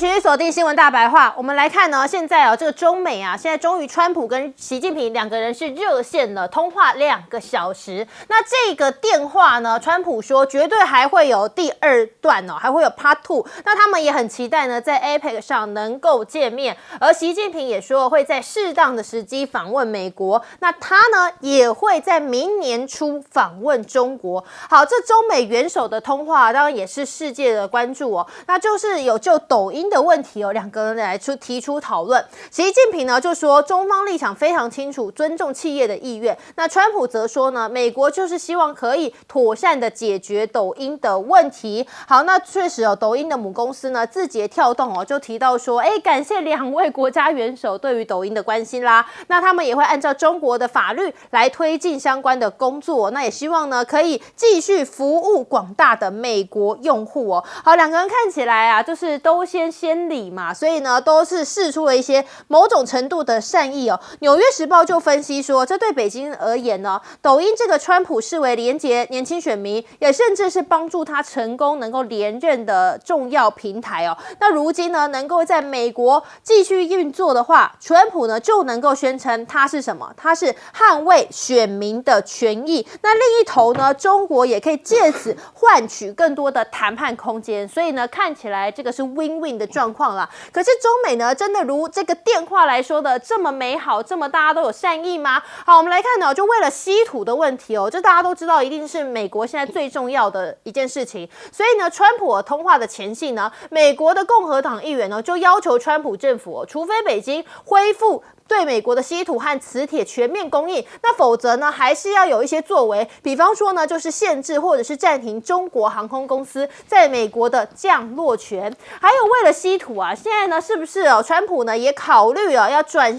持续锁定新闻大白话，我们来看呢，现在这个中美啊，现在终于川普跟习近平两个人是热线了，通话2个小时。那这个电话呢，川普说绝对还会有第2段还会有 Part 2。那他们也很期待呢，在 APEC 上能够见面。而习近平也说会在适当的时机访问美国，那他呢也会在明年初访问中国。好，这中美元首的通话当然也是世界的关注那就是有就抖音的问题两个人来提出讨论。习近平呢就说中方立场非常清楚，尊重企业的意愿。那川普则说呢，美国就是希望可以妥善的解决抖音的问题。好，那确实抖音的母公司呢字节跳动就提到说，感谢2位国家元首对于抖音的关心啦。那他们也会按照中国的法律来推进相关的工作。那也希望呢可以继续服务广大的美国用户好，两个人看起来啊，就是都先礼嘛，所以呢，都是释出了一些某种程度的善意纽约时报就分析说，这对北京而言呢，抖音这个川普视为连结年轻选民，也甚至是帮助他成功能够连任的重要平台那如今呢，能够在美国继续运作的话，川普呢就能够宣称他是什么？他是捍卫选民的权益。那另一头呢，中国也可以借此换取更多的谈判空间。所以呢，看起来这个是 win-win 的状况啦。可是中美呢，真的如这个电话来说的这么美好，这么大家都有善意吗？好，我们来看呢，就为了稀土的问题这大家都知道，一定是美国现在最重要的一件事情。所以呢，川普通话的前夕呢，美国的共和党议员呢就要求川普政府除非北京恢复对美国的稀土和磁铁全面供应，那否则呢，还是要有一些作为，比方说呢，就是限制或者是暂停中国航空公司在美国的降落权。还有为了稀土啊，现在呢，是不是川普呢也考虑要转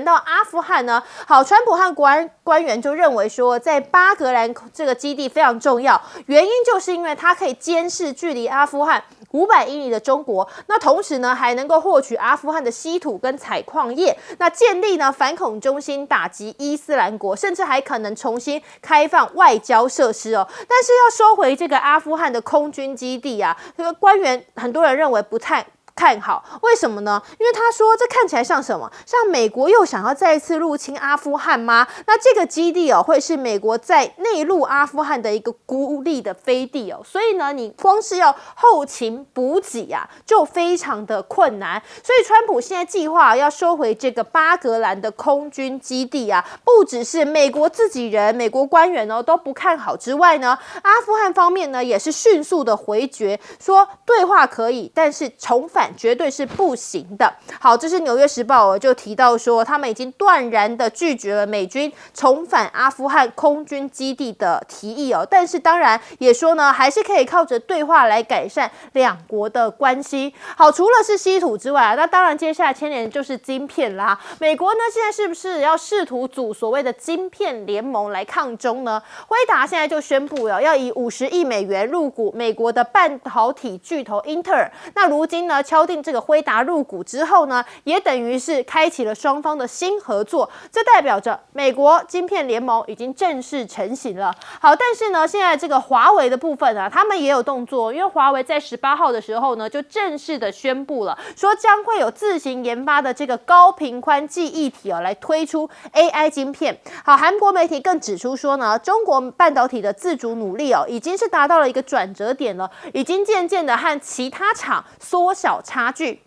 到阿富汗呢？好，川普和国安官员就认为说，在巴格兰这个基地非常重要，原因就是因为它可以监视距离阿富汗500英里的中国，那同时呢，还能够获取阿富汗的稀土跟采矿业，那建立呢反恐中心，打击伊斯兰国，甚至还可能重新开放外交设施但是要收回这个阿富汗的空军基地啊，这个官员很多人认为不太看好。为什么呢？因为他说这看起来像什么？像美国又想要再一次入侵阿富汗吗？那这个基地会是美国在内陆阿富汗的一个孤立的飞地所以呢，你光是要后勤补给啊，就非常的困难。所以川普现在计划要收回这个巴格兰的空军基地啊，不只是美国自己人、美国官员都不看好之外呢，阿富汗方面呢也是迅速的回绝，说对话可以，但是重返绝对是不行的。好，这是纽约时报就提到说，他们已经断然的拒绝了美军重返阿富汗空军基地的提议但是当然也说呢，还是可以靠着对话来改善两国的关系。好，除了是稀土之外那当然接下来牵连就是晶片啦。美国呢现在是不是要试图组所谓的晶片联盟来抗中呢？辉达现在就宣布要以50亿美元入股美国的半导体巨头英特尔。那如今呢，敲定这个辉达入股之后呢，也等于是开启了双方的新合作，这代表着美国晶片联盟已经正式成型了。好，但是呢，现在这个华为的部分啊，他们也有动作，因为华为在18号的时候呢，就正式的宣布了，说将会有自行研发的这个高频宽记忆体来推出 AI 晶片。好，韩国媒体更指出说呢，中国半导体的自主努力已经是达到了一个转折点了，已经渐渐的和其他厂缩小差距。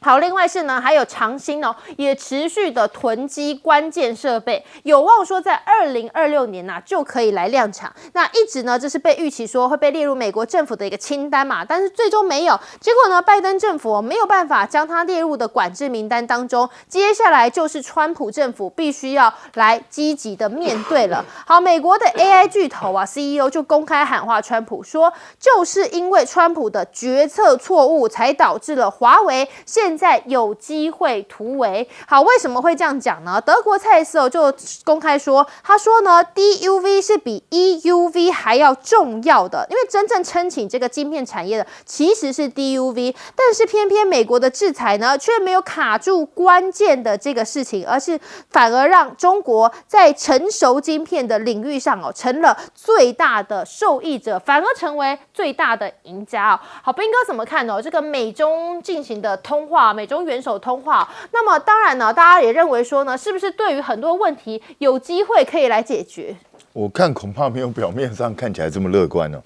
好，另外是呢，还有长兴也持续的囤积关键设备，有望说在2026年就可以来量产。那一直呢，这是被预期说会被列入美国政府的一个清单嘛，但是最终没有。结果呢，拜登政府没有办法将它列入的管制名单当中，接下来就是川普政府必须要来积极的面对了。好，美国的 AI 巨头CEO 就公开喊话川普说，就是因为川普的决策错误，才导致了华为现现在有机会突围。好，为什么会这样讲呢？德国蔡司就公开说，他说呢 ，DUV 是比 EUV 还要重要的，因为真正撑起这个晶片产业的其实是 DUV， 但是偏偏美国的制裁呢，却没有卡住关键的这个事情，而是反而让中国在成熟晶片的领域上成了最大的受益者，反而成为最大的赢家好，彬哥怎么看呢？这个美中进行的通话，美中元首通话，那么当然呢，大家也认为说呢，是不是对于很多问题有机会可以来解决？我看恐怕没有表面上看起来这么乐观哦，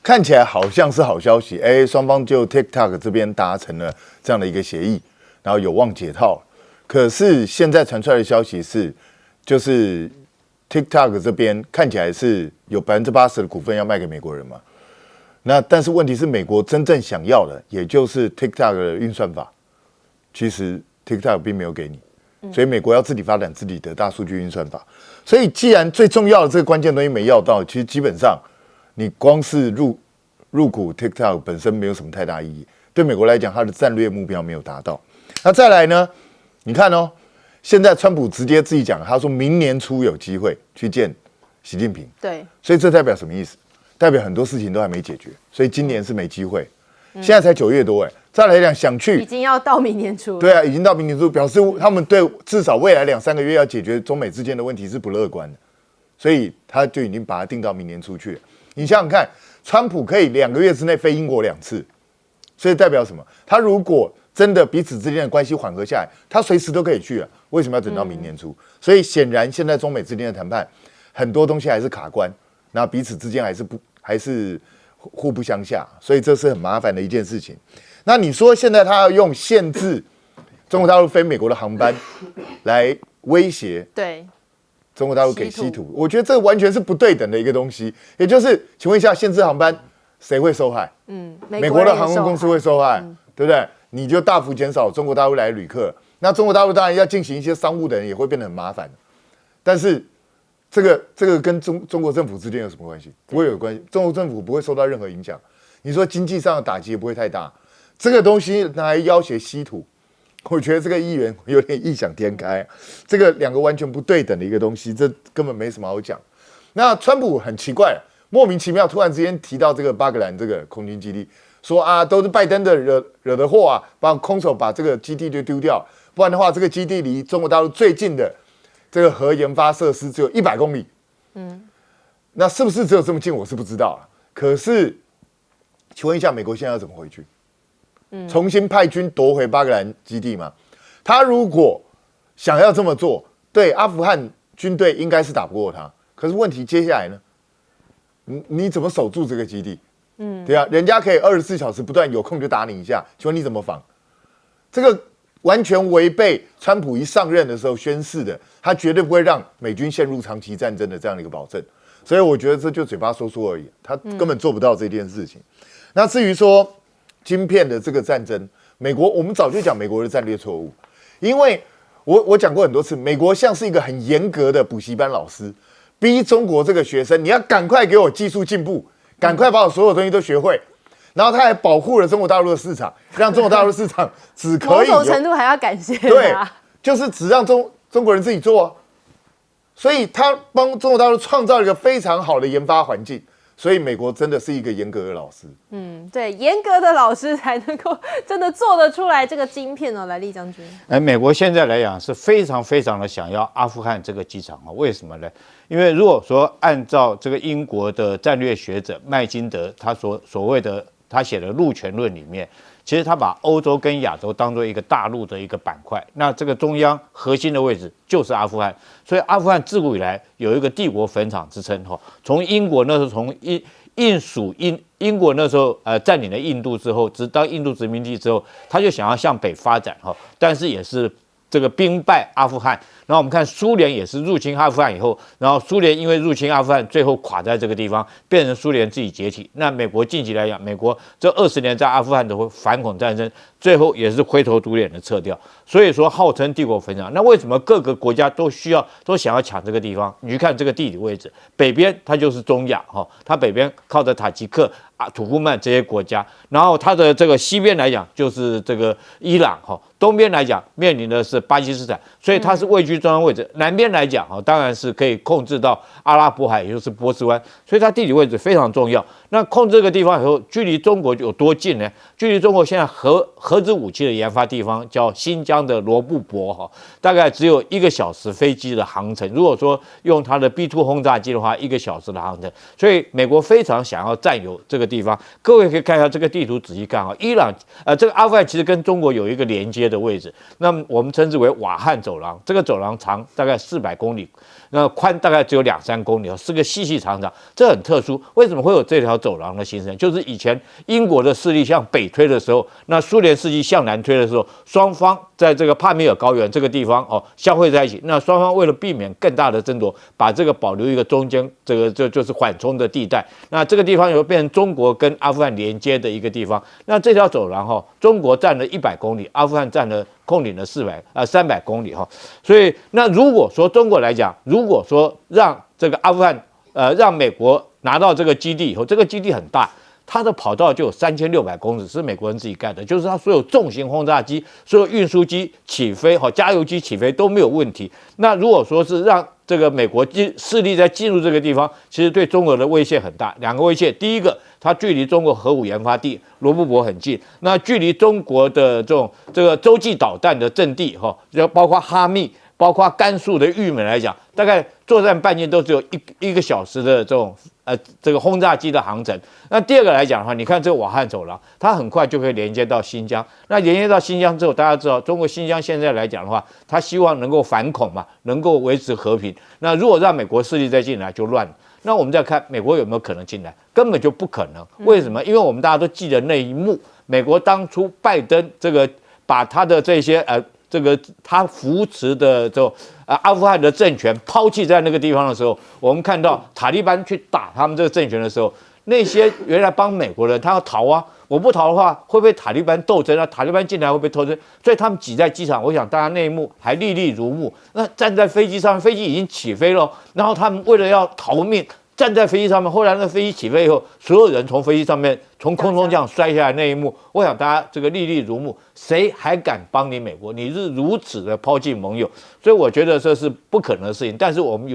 看起来好像是好消息，双方就 TikTok 这边达成了这样的一个协议，然后有望解套。可是现在传出来的消息是，就是 TikTok 这边看起来是有80%的股份要卖给美国人嘛。那但是问题是，美国真正想要的，也就是 TikTok 的运算法，其实 TikTok 并没有给你，所以美国要自己发展自己的大数据运算法。所以既然最重要的这个关键东西没要到，其实基本上你光是入股 TikTok 本身没有什么太大意义。对美国来讲，它的战略目标没有达到。那再来呢？你看哦，现在川普直接自己讲，他说明年初有机会去见习近平。对，所以这代表什么意思？代表很多事情都还没解决，所以今年是没机会。现在才9月多，再来讲想去，已经要到明年初了。对啊，已经到明年初，表示他们对至少未来2-3个月要解决中美之间的问题是不乐观的，所以他就已经把它定到明年初去了。你想想看，川普可以2个月之内飞英国2次，所以代表什么？他如果真的彼此之间的关系缓和下来，他随时都可以去啊。为什么要等到明年初？所以显然现在中美之间的谈判很多东西还是卡关，那彼此之间还是互不相下，所以这是很麻烦的一件事情。那你说现在他要用限制中国大陆飞美国的航班来威胁对中国大陆给稀土，我觉得这完全是不对等的一个东西。也就是，请问一下，限制航班谁会受害？美国的航空公司会受害，对不对？你就大幅减少中国大陆来的旅客，那中国大陆当然要进行一些商务的人也会变得很麻烦。但是这个跟中国政府之间有什么关系？不会有关系，中国政府不会受到任何影响。你说经济上的打击也不会太大。这个东西拿来要挟稀土，我觉得这个议员有点异想天开。这个2个完全不对等的一个东西，这根本没什么好讲。那川普很奇怪，莫名其妙突然之间提到这个巴格兰这个空军基地，说啊都是拜登的惹的祸啊，空手把这个基地就丢掉，不然的话这个基地离中国大陆最近的这个核研发设施只有100公里。那是不是只有这么近我是不知道了。可是请问一下，美国现在要怎么回去？重新派军夺回巴格兰基地吗？他如果想要这么做，对阿富汗军队应该是打不过他。可是问题接下来呢？你怎么守住这个基地？对啊，人家可以24小时不断，有空就打你一下，请问你怎么防？这个完全违背川普一上任的时候宣誓的，他绝对不会让美军陷入长期战争的这样的一个保证。所以我觉得这就嘴巴说说而已，他根本做不到这件事情。那至于说晶片的这个战争，美国我们早就讲美国的战略错误，因为我讲过很多次，美国像是一个很严格的补习班老师，逼中国这个学生，你要赶快给我技术进步，赶快把我所有东西都学会，然后他还保护了中国大陆的市场，让中国大陆市场只可以某种程度还要感谢他，对，就是只让中国人自己做啊，所以他帮中国大陆创造了一个非常好的研发环境。所以美国真的是一个严格的老师，对，严格的老师才能够真的做得出来这个晶片哦。来，厉将军，美国现在来讲是非常非常的想要阿富汗这个机场啊，为什么呢？因为如果说按照这个英国的战略学者麦金德他所谓的他写的陆权论里面，其实他把欧洲跟亚洲当做一个大陆的一个板块，那这个中央核心的位置就是阿富汗，所以阿富汗自古以来有一个帝国坟场之称哈。从英国那时候从英国那时候占领了印度之后，当印度殖民地之后，他就想要向北发展哈，但是也是这个兵败阿富汗。然后我们看苏联也是入侵阿富汗以后，然后苏联因为入侵阿富汗，最后垮在这个地方，变成苏联自己崛起。那美国近期来讲，美国这20年在阿富汗的反恐战争，最后也是灰头土脸的撤掉。所以说号称帝国坟场，那为什么各个国家都想要抢这个地方？你去看这个地理位置，北边它就是中亚哈，它北边靠着塔吉克、土库曼这些国家，然后它的这个西边来讲就是这个伊朗哈，东边来讲面临的是巴基斯坦，所以它是位居中央位置。南边来讲哈，当然是可以控制到阿拉伯海，也就是波斯湾，所以它地理位置非常重要。那控制这个地方以后，距离中国有多近呢？距离中国现在核子武器的研发地方叫新疆的罗布泊哈，大概只有1个小时飞机的航程。如果说用它的 B2 轰炸机的话，1个小时的航程。所以美国非常想要占有这个地方。各位可以看一下这个地图，仔细看啊，伊朗这个阿富汗其实跟中国有一个连接的位置，那么我们称之为瓦罕走廊。这个走廊长大概400公里，那宽大概只有2-3公里，是个细细长长，这很特殊。为什么会有这条走廊的形成？就是以前英国的势力向北推的时候，那苏联势力向南推的时候，双方在这个帕米尔高原这个地方相会在一起。那双方为了避免更大的争夺，把这个保留一个中间这个就是缓冲的地带。那这个地方又变成中国跟阿富汗连接的一个地方。那这条走廊中国占了100公里，阿富汗占了控领了300公里哈。所以那如果说中国来讲，如果说让这个阿富汗让美国拿到这个基地以后，这个基地很大。它的跑道就有3600公尺，是美国人自己盖的，就是它所有重型轰炸机、所有运输机起飞、加油机起飞都没有问题。那如果说是让这个美国势力在进入这个地方，其实对中国的威胁很大。2个威胁，第一个，它距离中国核武研发地罗布泊很近，那距离中国的这个洲际导弹的阵地就包括哈密。包括甘肃的玉美来讲，大概作战半径都只有一个小时的这个轰炸机的航程。那第二个来讲的话，你看这个瓦罕走廊，它很快就可以连接到新疆。那连接到新疆之后，大家知道中国新疆现在来讲的话，它希望能够反恐嘛，能够维持和平。那如果让美国势力再进来，就乱了。那我们再看美国有没有可能进来，根本就不可能。为什么？因为我们大家都记得那一幕，美国当初拜登这个把他的这些他扶持的阿富汗的政权抛弃在那个地方的时候，我们看到塔利班去打他们这个政权的时候，那些原来帮美国人，他要逃啊，我不逃的话会被塔利班斗争啊，塔利班进来会被偷争，所以他们挤在机场，我想大家那一幕还历历如目。那站在飞机上，飞机已经起飞了，然后他们为了要逃命。站在飞机上面，后来那个飞机起飞以后，所有人从飞机上面从空中这样摔下来那一幕，我想大家这个历历如目，谁还敢帮你美国？你是如此的抛弃盟友，所以我觉得这是不可能的事情。但是我们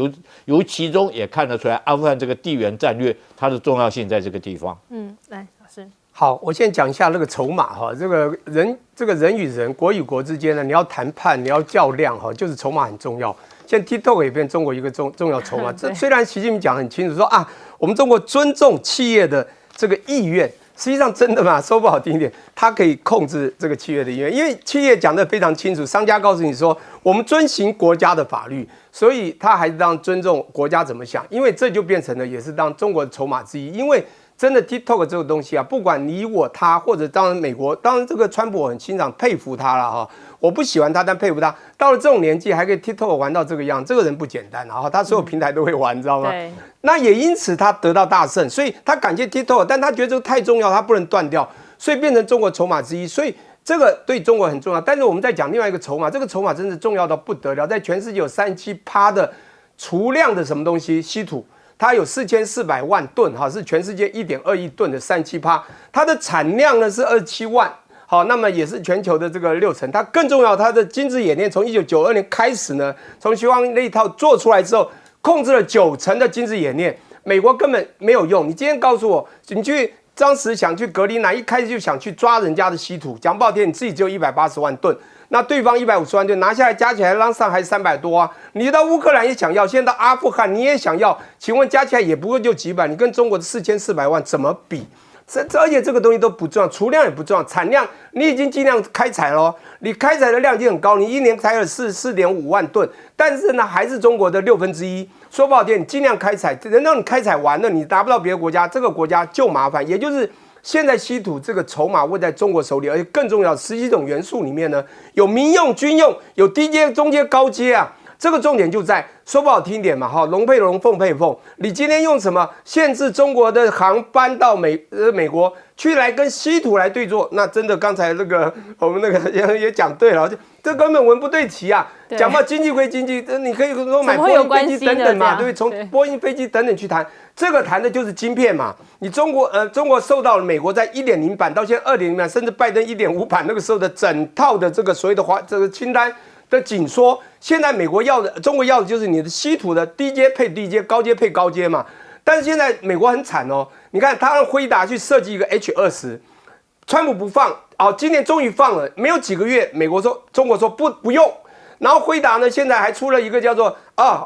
由其中也看得出来，阿富汗这个地缘战略它的重要性在这个地方。来，老师。好，我先讲一下那个筹码哈，这个人与人、国与国之间呢，你要谈判，你要较量哈，就是筹码很重要。现在 TikTok 也变中国一个重要筹码。这虽然习近平讲很清楚说我们中国尊重企业的这个意愿，实际上真的嘛，说不好听一点，它可以控制这个企业的意愿，因为企业讲得非常清楚，商家告诉你说我们遵循国家的法律，所以他还是当尊重国家怎么想，因为这就变成了也是当中国的筹码之一，因为。真的 TikTok 这个东西不管你我他，或者当然美国，当然这个川普我很欣赏佩服他了哈，我不喜欢他，但佩服他。到了这种年纪还可以 TikTok 玩到这个样，这个人不简单，然后他所有平台都会玩，你知道吗？对。那也因此他得到大胜，所以他感谢 TikTok， 但他觉得这个太重要，他不能断掉，所以变成中国筹码之一。所以这个对中国很重要。但是我们在讲另外一个筹码，这个筹码真是重要到不得了，在全世界有37%的储量的什么东西稀土。它有4400万吨，是全世界1.2亿吨的37%，它的产量呢是27万，好，那么也是全球的这个60%。它更重要，它的金枝冶炼从1992年开始呢，从徐光那一套做出来之后，控制了90%的金枝冶炼，美国根本没有用。你今天告诉我，你去当时想去格陵兰，一开始就想去抓人家的稀土，讲不好听，你自己只有180万吨。那对方150万吨拿下来，加起来让上还300多啊！你到乌克兰也想要，现在到阿富汗你也想要，请问加起来也不过就几百，你跟中国的4400万怎么比？而且这个东西都不重要，储量也不重要，产量你已经尽量开采了，你开采的量已经很高，你一年才有4.5万吨，但是呢还是中国的1/6。说不好听，你尽量开采，等到你开采完了，你达不到别的国家，这个国家就麻烦，也就是。现在稀土这个筹码握在中国手里，而且更重要，17种元素里面呢，有民用、军用，有低阶、中阶、高阶啊。这个重点就在说不好听点嘛，龙配龙，凤配凤。你今天用什么限制中国的航班到美国去来跟稀土来对坐？那真的刚才那个我们那个也讲对了，这根本文不对题啊！讲到经济归经济，你可以说买波音飞机等等嘛，对不对？从波音飞机等等去谈，这个谈的就是晶片嘛。你中国受到了美国在1.0版到现在2.0版，甚至拜登1.5版那个时候的整套的这个所谓的这个清单的紧缩，现在美国要的，中国要的就是你的稀土的低阶配低阶，高阶配高阶嘛。但是现在美国很惨哦，你看他让辉达去设计一个 H20，川普不放，今年终于放了，没有几个月，中国说不用，然后辉达呢现在还出了一个叫做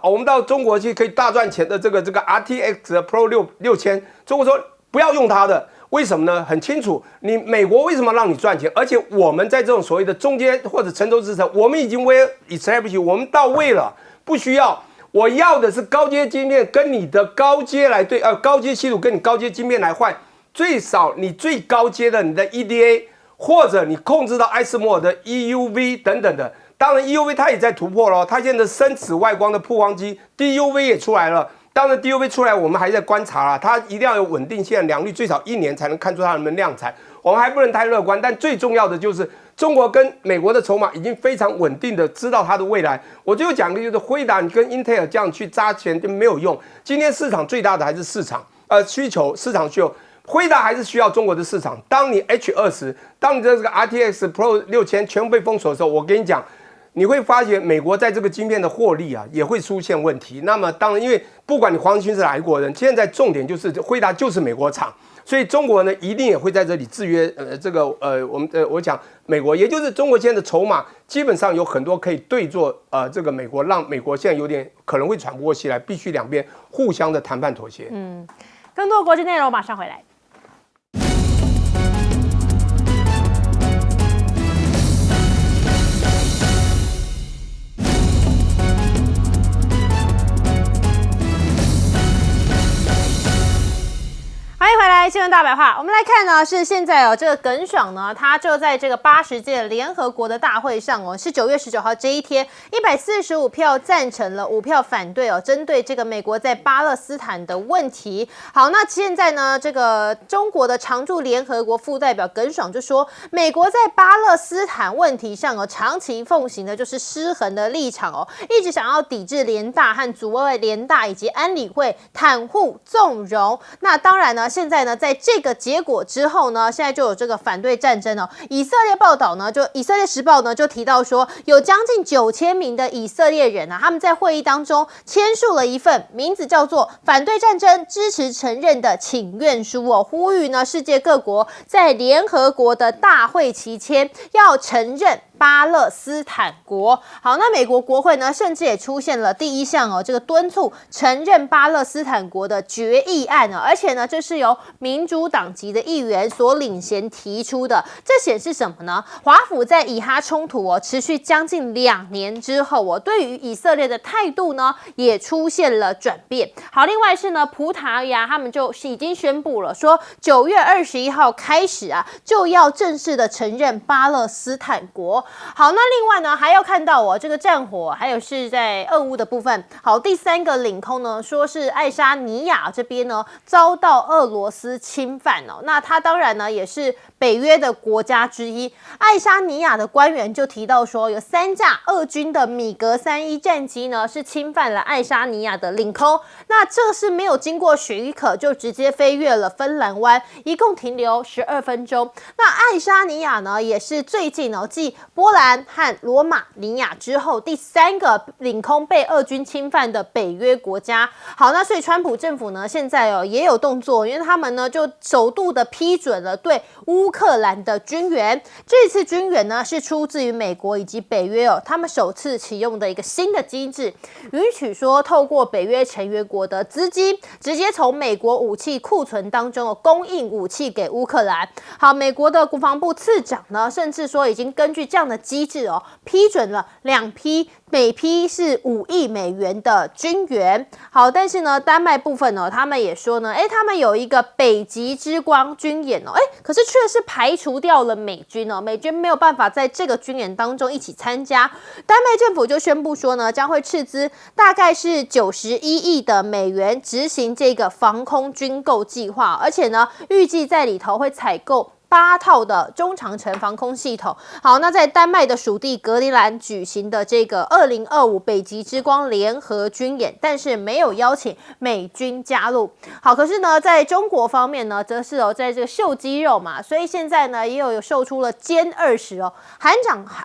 我们到中国去可以大赚钱的这个 RTX Pro 6000，中国说不要用它的。为什么呢？很清楚，你美国为什么让你赚钱？而且我们在这种所谓的中间或者成熟制程，我们已经 well established， 我们到位了，不需要。我要的是高阶晶片跟你的高阶来对，高阶稀土跟你高阶晶片来换，最少你最高阶的你的 EDA， 或者你控制到艾斯摩尔的 EUV 等等的。当然 EUV 它也在突破了，它现在的深紫外光的曝光机 DUV 也出来了。当然 DUV 出来，我们还在观察啦，它一定要有稳定性，良率最少1年才能看出它能不能量产。我们还不能太乐观，但最重要的就是中国跟美国的筹码已经非常稳定的知道它的未来。我最后讲的就是辉达，你跟 Intel 这样去扎钱就没有用。今天市场最大的还是市场需求，市场需求，辉达还是需要中国的市场。当你 H20，当你这个 RTX Pro 6000全部被封锁的时候，我跟你讲。你会发现美国在这个晶片的获利也会出现问题。那么当然，因为不管你黄群是哪一国人，现在重点就是辉达就是美国厂，所以中国呢一定也会在这里制约我讲美国，也就是中国现在的筹码基本上有很多可以对做这个美国，让美国现在有点可能会喘不过气来，必须两边互相的谈判妥协。更多国际内容马上回来。欢迎回来，新闻大白话。我们来看呢，是现在这个耿爽呢，他就在这个80届联合国的大会上是9月19号这一天，145票赞成了，5票反对针对这个美国在巴勒斯坦的问题。好，那现在呢，这个中国的常驻联合国副代表耿爽就说，美国在巴勒斯坦问题上长期奉行的就是失衡的立场一直想要抵制联大和阻碍联大以及安理会袒护纵容。那当然呢。现在呢，在这个结果之后呢，现在就有这个反对战争以色列报道呢，就以色列时报呢就提到说，有将近9000名的以色列人他们在会议当中签署了一份名字叫做“反对战争、支持承认”的请愿书呼吁呢世界各国在联合国的大会期间要承认巴勒斯坦国。好，那美国国会呢，甚至也出现了第一项这个敦促承认巴勒斯坦国的决议案而且呢，这是由民主党籍的议员所领衔提出的。这显示什么呢？华府在以哈冲突持续将近2年之后对于以色列的态度呢，也出现了转变。好，另外是呢，葡萄牙他们就已经宣布了，说9月21号开始就要正式的承认巴勒斯坦国。好，那另外呢，还要看到这个战火，还有是在俄乌的部分。好，第3个领空呢，说是爱沙尼亚这边呢遭到俄罗斯侵犯那它当然呢也是北约的国家之一。爱沙尼亚的官员就提到说，有3架俄军的米格31战机呢是侵犯了爱沙尼亚的领空，那这是没有经过许可就直接飞越了芬兰湾，一共停留12分钟。那爱沙尼亚呢也是最近继波兰和罗马尼亚之后第3个领空被俄军侵犯的北约国家。好，那所以川普政府呢现在也有动作，因为他们呢就首度的批准了对乌克兰的军援。这次军援呢是出自于美国以及北约他们首次启用的一个新的机制，允许说透过北约成员国的资金，直接从美国武器库存当中供应武器给乌克兰。好，美国的国防部次长呢甚至说已经根据这样的机制批准了2批，每批是5亿美元的军援。好，但是呢，丹麦部分他们也说呢，他们有一个北极之光军演可是却是排除掉了美军美军没有办法在这个军演当中一起参加。丹麦政府就宣布说呢，将会斥资大概是91亿的美元执行这个防空军购计划，而且呢，预计在里头会采购8套的中长程防空系统。好，那在丹麦的属地格陵兰举行的这个2025北极之光联合军演，但是没有邀请美军加入。好，可是呢，在中国方面呢，则是在这个秀肌肉嘛，所以现在呢也有秀出了歼20哦，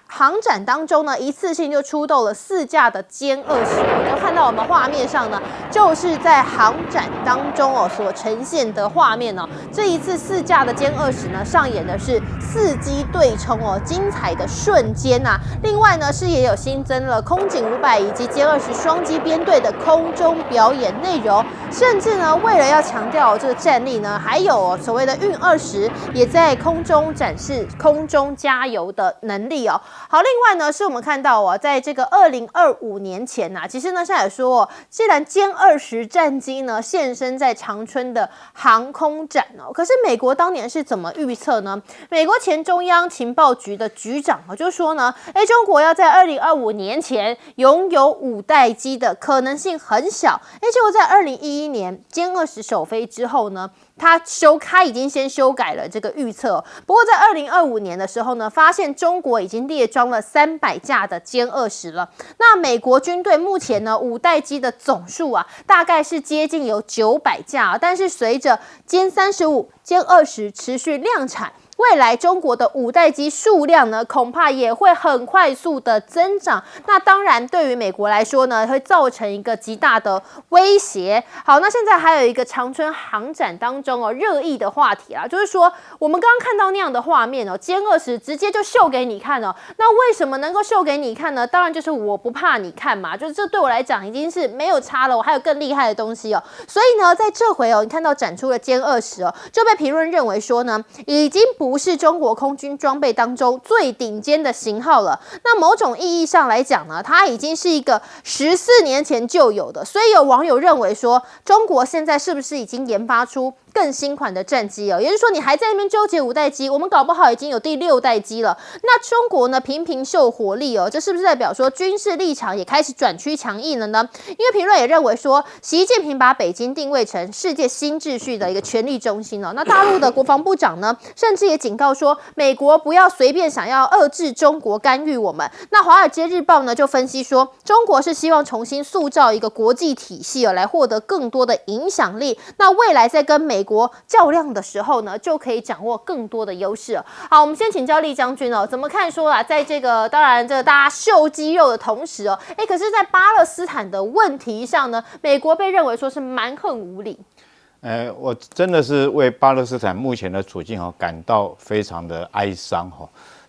航展当中呢，一次性就出动了4架的歼20，我就看到我们画面上呢，就是在航展当中所呈现的画面哦，这一次4架的歼20呢，上演的是4机对冲精彩的瞬间啊。另外呢，也有新增了空警500以及歼20双机编队的空中表演内容，甚至呢，为了要强调这个战力呢，还有所谓的运20也在空中展示空中加油的能力哦。好，另外呢，是我们看到在这个2025年前其实呢，现在也说既然歼20战机呢现身在长春的航空展可是美国当年是怎么预测呢？美国前中央情报局的局长就说呢，中国要在2025年前拥有5代机的可能性很小。结果在2011年歼20首飞之后呢，他已经先修改了这个预测。不过在2025年的时候呢，发现中国已经列装了300架的歼20了。那美国军队目前呢5代机的总数大概是接近有900架，但是随着歼35、歼20持续量产，未来中国的5代机数量呢，恐怕也会很快速的增长。那当然，对于美国来说呢，会造成一个极大的威胁。好，那现在还有一个长春航展当中热议的话题就是说我们刚刚看到那样的画面歼20直接就秀给你看那为什么能够秀给你看呢？当然就是我不怕你看嘛，就是这对我来讲已经是没有差了，我还有更厉害的东西所以呢，在这回你看到展出了歼20就被评论认为说呢，已经不是中国空军装备当中最顶尖的型号了。那某种意义上来讲呢，它已经是一个14年前就有的，所以有网友认为说，中国现在是不是已经研发出更新款的战机也就是说，你还在那边纠结5代机，我们搞不好已经有第6代机了。那中国呢，频频秀火力这是不是代表说军事立场也开始转趋强硬了呢？因为评论也认为说，习近平把北京定位成世界新秩序的一个权力中心那大陆的国防部长呢，甚至也警告说，美国不要随便想要遏制中国干预我们。那华尔街日报呢就分析说，中国是希望重新塑造一个国际体系来获得更多的影响力。那未来在跟美国较量的时候呢，就可以掌握更多的优势好，我们先请教厉将军怎么看说在这个当然这个大家秀肌肉的同时可是在巴勒斯坦的问题上呢，美国被认为说是蛮横无理。我真的是为巴勒斯坦目前的处境感到非常的哀伤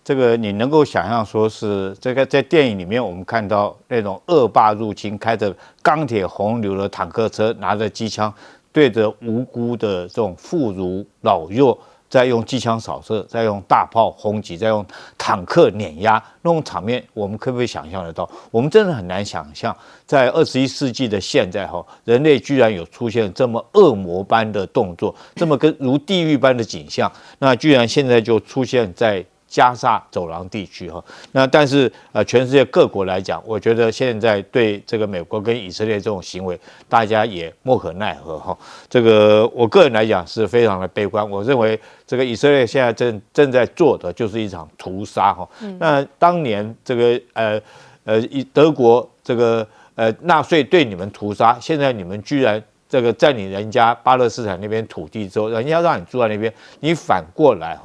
这个你能够想象说是这个在电影里面我们看到那种恶霸入侵，开着钢铁洪流的坦克车，拿着机枪对着无辜的这种妇孺老幼，再用机枪扫射，再用大炮轰击，再用坦克碾压，那种场面我们可不可以想象得到？我们真的很难想象，在21世纪的现在人类居然有出现这么恶魔般的动作，这么如地狱般的景象，那居然现在就出现在加沙走廊地区那但是全世界各国来讲，我觉得现在对这个美国跟以色列这种行为，大家也莫可奈何这个我个人来讲是非常的悲观。我认为这个以色列现在正在做的就是一场屠杀那当年这个德国这个纳粹对你们屠杀，现在你们居然这个占领人家巴勒斯坦那边土地之后，人家让你住在那边，你反过来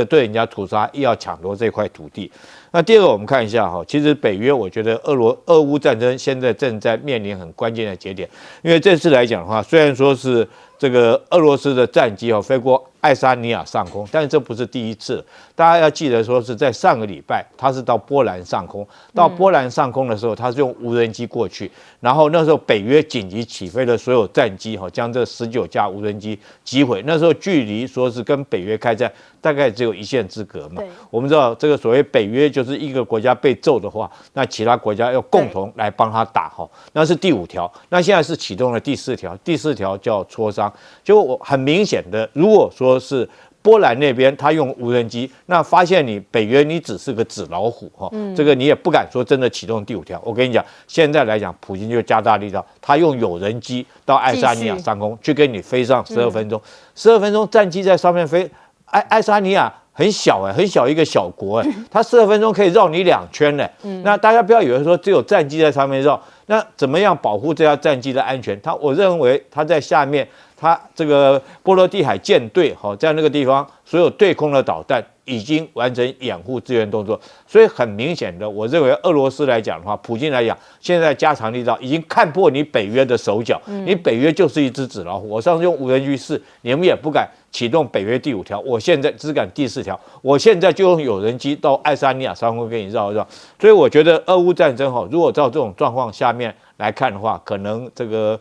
对人家屠杀，又要抢夺这块土地。那第二个，我们看一下其实北约，我觉得俄乌战争现在正在面临很关键的节点，因为这次来讲的话，虽然说是这个俄罗斯的战机飞过爱沙尼亚上空，但是这不是第一次。大家要记得说是在上个礼拜，它是到波兰上空，到波兰上空的时候，它是用无人机过去，然后那时候北约紧急起飞了所有战机将这19架无人机击毁。那时候距离说是跟北约开战大概只有一线之隔嘛。我们知道这个所谓北约就是一个国家被揍的话，那其他国家要共同来帮他打那是第5条。那现在是启动了第4条，第4条叫磋商。就我很明显的，如果说是波兰那边他用无人机，那发现你北约你只是个纸老虎这个你也不敢说真的启动第5条。我跟你讲，现在来讲，普京就加大力道，他用有人机到爱沙尼亚上空去跟你飞上12分钟，12分钟战机在上面飞，爱沙尼亚很小很小一个小国它12分钟可以绕你2圈呢。那大家不要以为说只有战机在上面绕，那怎么样保护这架战机的安全？我认为它在下面，它这个波罗的海舰队在那个地方，所有对空的导弹已经完成掩护支援动作，所以很明显的，我认为俄罗斯来讲的话，普京来讲，现在加强力道已经看破你北约的手脚，你北约就是一只纸老虎。我上次用无人机试，你们也不敢启动北约第5条，我现在只敢第4条，我现在就用有人机到爱沙尼亚上空给你绕一绕。所以我觉得俄乌战争如果照这种状况下面来看的话，可能这个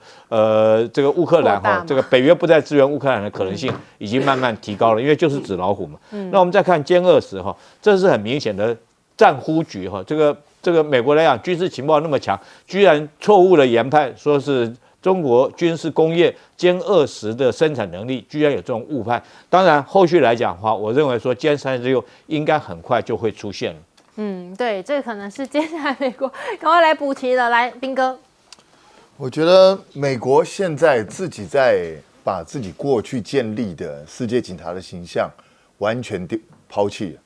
乌克兰这个北约不再支援乌克兰的可能性已经慢慢提高了，因为就是纸老虎嘛。那我们再看歼20这是很明显的战忽局这个美国来讲军事情报那么强，居然错误的研判说是中国军事工业歼20的生产能力居然有这种误判。当然后续来讲的话，我认为说歼36应该很快就会出现了。对，这可能是接下来美国赶快来补齐了。来，彬哥，我觉得美国现在自己在把自己过去建立的世界警察的形象完全抛弃了，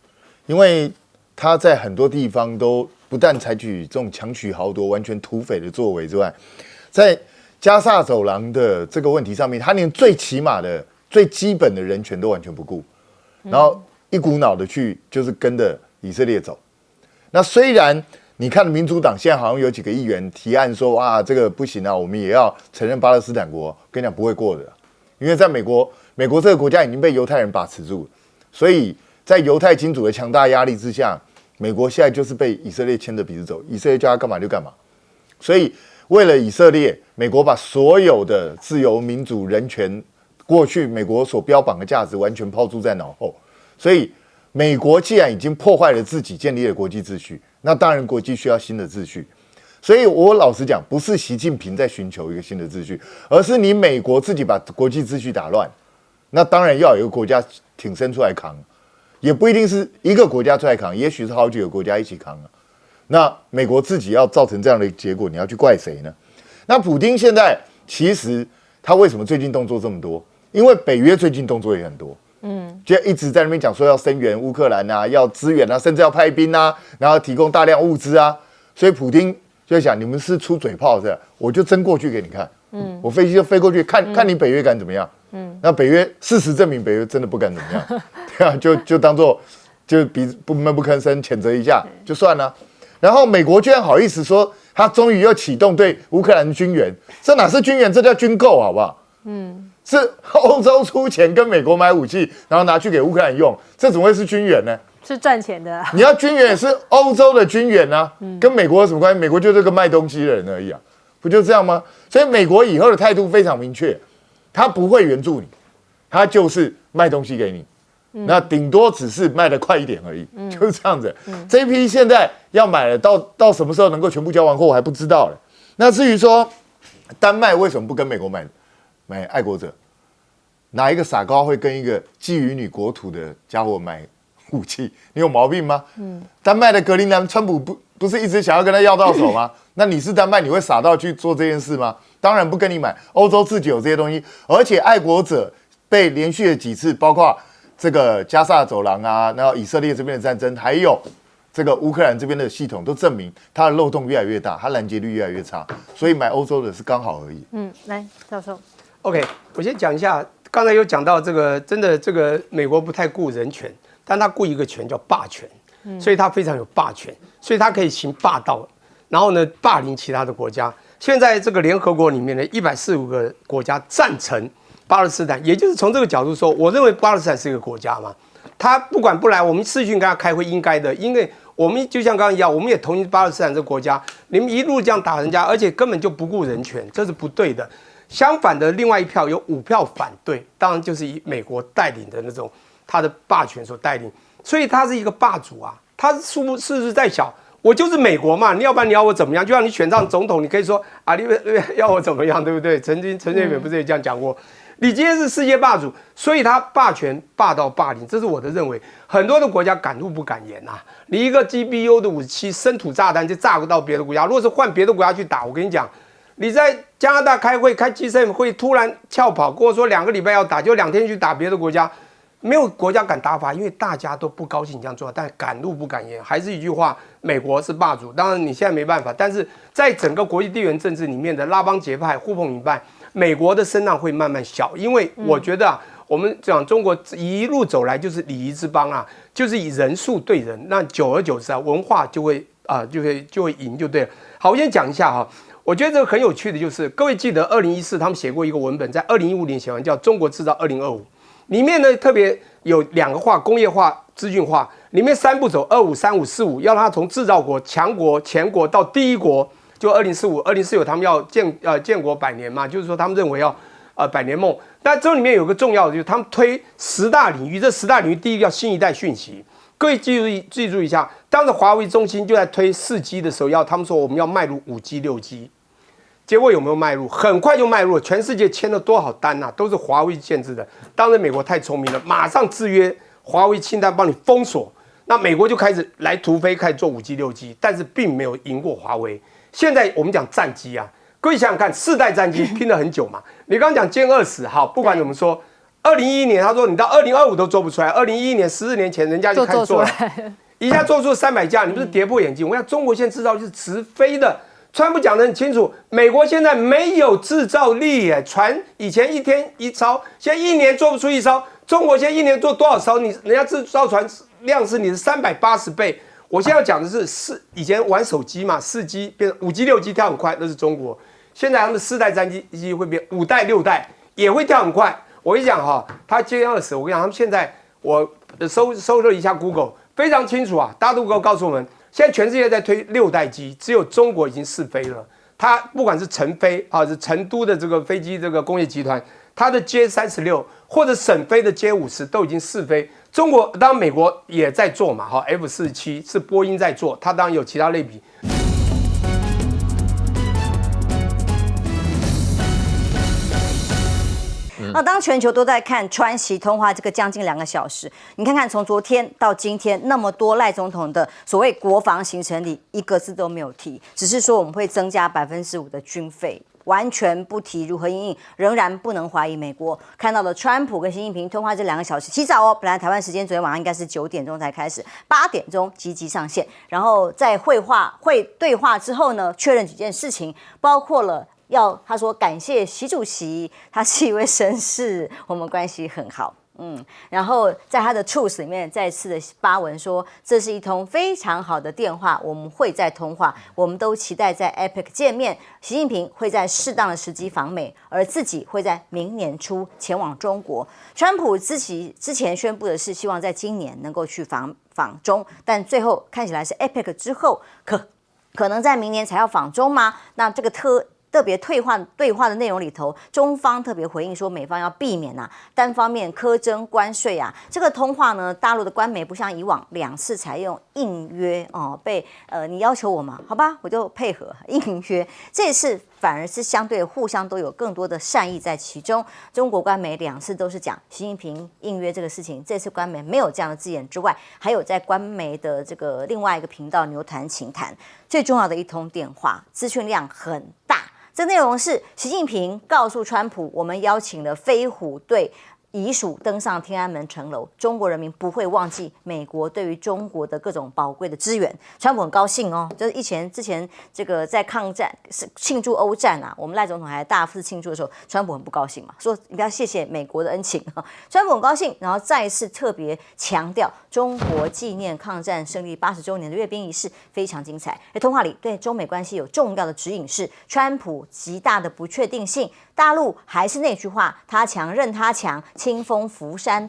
因为他在很多地方都不但采取这种强取豪夺、完全土匪的作为之外，在加萨走廊的这个问题上面，他连最起码的、最基本的人权都完全不顾，然后一股脑的去就是跟着以色列走。那虽然你看民主党现在好像有几个议员提案说，哇，这个不行啊，我们也要承认巴勒斯坦国。跟你讲不会过的，因为在美国这个国家已经被犹太人把持住了，所以在犹太金主的强大压力之下，美国现在就是被以色列牵着鼻子走，以色列叫他干嘛就干嘛。所以为了以色列，美国把所有的自由、民主、人权，过去美国所标榜的价值完全抛诸在脑后。所以美国既然已经破坏了自己建立的国际秩序，那当然国际需要新的秩序。所以我老实讲，不是习近平在寻求一个新的秩序，而是你美国自己把国际秩序打乱，那当然要有一个国家挺身出来扛，也不一定是一个国家出来扛，也许是好几个国家一起扛啊。那美国自己要造成这样的结果，你要去怪谁呢？那普丁现在其实他为什么最近动作这么多？因为北约最近动作也很多。就一直在那边讲说要声援乌克兰啊，要支援啊，甚至要派兵啊，然后提供大量物资啊。所以普丁就在想，你们是出嘴炮是吧？我就真过去给你看。我飞机就飞过去看你北约敢怎么样。那北约事实证明北约真的不敢怎么样。对啊，就当做就闷不吭声谴责一下就算了。然后美国居然好意思说，他终于又启动对乌克兰的军援，这哪是军援，这叫军购，好不好？是欧洲出钱跟美国买武器，然后拿去给乌克兰用，这怎么会是军援呢？是赚钱的啊。你要军援也是欧洲的军援啊，跟美国有什么关系？美国就是个卖东西的人而已啊，不就这样吗？所以美国以后的态度非常明确，他不会援助你，他就是卖东西给你，那顶多只是卖得快一点而已，就是这样子。这一批现在要买了，到什么时候能够全部交完货，我还不知道了。那至于说丹麦为什么不跟美国买爱国者？哪一个傻瓜会跟一个觊觎你国土的家伙买武器？你有毛病吗？丹麦的格陵兰，川普不是一直想要跟他要到手吗？那你是丹麦，你会傻到去做这件事吗？当然不跟你买。欧洲自己有这些东西，而且爱国者被连续的几次，包括这个加萨走廊啊，然后以色列这边的战争，还有这个乌克兰这边的系统，都证明它的漏洞越来越大，它拦截率越来越差，所以买欧洲的是刚好而已。来，教授。OK， 我先讲一下，刚才有讲到这个，真的这个美国不太顾人权，但他顾一个权叫霸权，所以他非常有霸权，所以他可以行霸道，然后呢霸凌其他的国家。现在这个联合国里面的145个国家赞成巴勒斯坦，也就是从这个角度说，我认为巴勒斯坦是一个国家嘛，他不管不来，我们视讯跟他开会应该的，因为我们就像刚刚一样，我们也同意巴勒斯坦这个国家，你们一路这样打人家，而且根本就不顾人权，这是不对的。相反的，另外一票有5票反对，当然就是以美国带领的那种他的霸权所带领，所以他是一个霸主啊，他数目是不是再小，我就是美国嘛，你要不然你要我怎么样？就像你选上总统，你可以说啊，你要我怎么样，对不对？陈水扁不是也这样讲过？你今天是世界霸主，所以他霸权霸道霸凌，这是我的认为。很多的国家敢怒不敢言啊！你一个 GBU 的武器生土炸弹就炸不到别的国家，如果是换别的国家去打，我跟你讲。你在加拿大开会开 G7 会突然翘跑跟我说2个礼拜要打，就2天去打别的国家，没有国家敢打法，因为大家都不高兴这样做，但敢怒不敢言。还是一句话，美国是霸主，当然你现在没办法，但是在整个国际地缘政治里面的拉帮结派、呼朋引伴，美国的声浪会慢慢小。因为我觉得我们讲中国一路走来就是礼仪之邦啊，就是以人数对人，那久而久之文化就会赢就对了。好，我先讲一下哈。我觉得这个很有趣的就是，各位记得2014他们写过一个文本，在2015年写完，叫《中国制造2025》，里面呢特别有2个化：工业化、资讯化。里面3步走，25、35、45，要它从制造国、强国、前国到第一国，就2045他们要建国100年嘛，就是说他们认为要100年梦。但这里面有个重要的，就是他们推10大领域，这10大领域第一个叫新一代讯息。各位记住一下，当时华为、中兴就在推4G 的时候，他们说我们要迈入5G、6G。结果有没有迈入？很快就迈入了，全世界签了多少单啊？都是华为限制的。当然美国太聪明了，马上制约华为清单，帮你封锁。那美国就开始来突飞，开始做5G、6G，但是并没有赢过华为。现在我们讲战机啊，各位想想看，4代战机拼了很久嘛。你刚刚讲歼20，好，不管怎么说，2011年他说你到2025都做不出来，2011年14年前人家就开始做了，一下做出300架，你不是跌破眼镜？我想中国现在制造就是直飞的。川普讲得很清楚，美国现在没有制造力耶，船以前1天1艘，现在1年做不出1艘。中国现在1年做多少艘？人家制造船量是你的380倍。我现在要讲的是以前玩手机嘛，4G 变成5G、6G 跳很快，那是中国。现在他们4代战机会变5代、6代也会跳很快。我跟你讲哈，他歼20，我跟你讲，他们现在我搜了一下 Google， 非常清楚啊，大家都告诉我们。现在全世界在推6代机，只有中国已经试飞了。它不管是成飞啊，是成都的这个飞机这个工业集团，它的歼36或者省飞的歼50都已经试飞。中国当然美国也在做嘛，哈 ，F47是波音在做，它当然有其他类比。那当全球都在看川习通话这个将近2个小时，你看看从昨天到今天那么多赖总统的所谓国防行程里，一个字都没有提，只是说我们会增加5%的军费，完全不提如何因应，仍然不能怀疑美国看到了川普跟习近平通话这2个小时，提早哦，本来台湾时间昨天晚上应该是9点钟才开始，8点钟积极上线，然后在对话之后呢，确认几件事情，包括了。他说感谢习主席，他是一位绅士，我们关系很好。然后在他的 Truth 里面再次的发文说，这是一通非常好的电话，我们会再通话，我们都期待在 APEC 见面。习近平会在适当的时机访美，而自己会在明年初前往中国。川普之前宣布的是希望在今年能够去访中，但最后看起来是 APEC 之后可能在明年才要访中吗？那这个特别对话的内容里头，中方特别回应说，美方要避免单方面苛征关税啊。这个通话呢，大陆的官媒不像以往2次采用应约哦，你要求我嘛，好吧，我就配合应约。这次反而是相对互相都有更多的善意在其中。中国官媒2次都是讲习近平应约这个事情，这次官媒没有这样的字眼之外，还有在官媒的这个另外一个频道牛谈情谈，最重要的一通电话，资讯量很大。这内容是习近平告诉川普，我们邀请了飞虎队遗属登上天安门城楼，中国人民不会忘记美国对于中国的各种宝贵的支援。川普很高兴哦，就是之前这个在抗战庆祝欧战啊，我们赖总统还大肆庆祝的时候，川普很不高兴嘛，说你要谢谢美国的恩情。川普很高兴，然后再一次特别强调中国纪念抗战胜利80周年的阅兵仪式非常精彩。而通话里对中美关系有重要的指引是，川普极大的不确定性。大陆还是那句话，他强任他强，清风拂山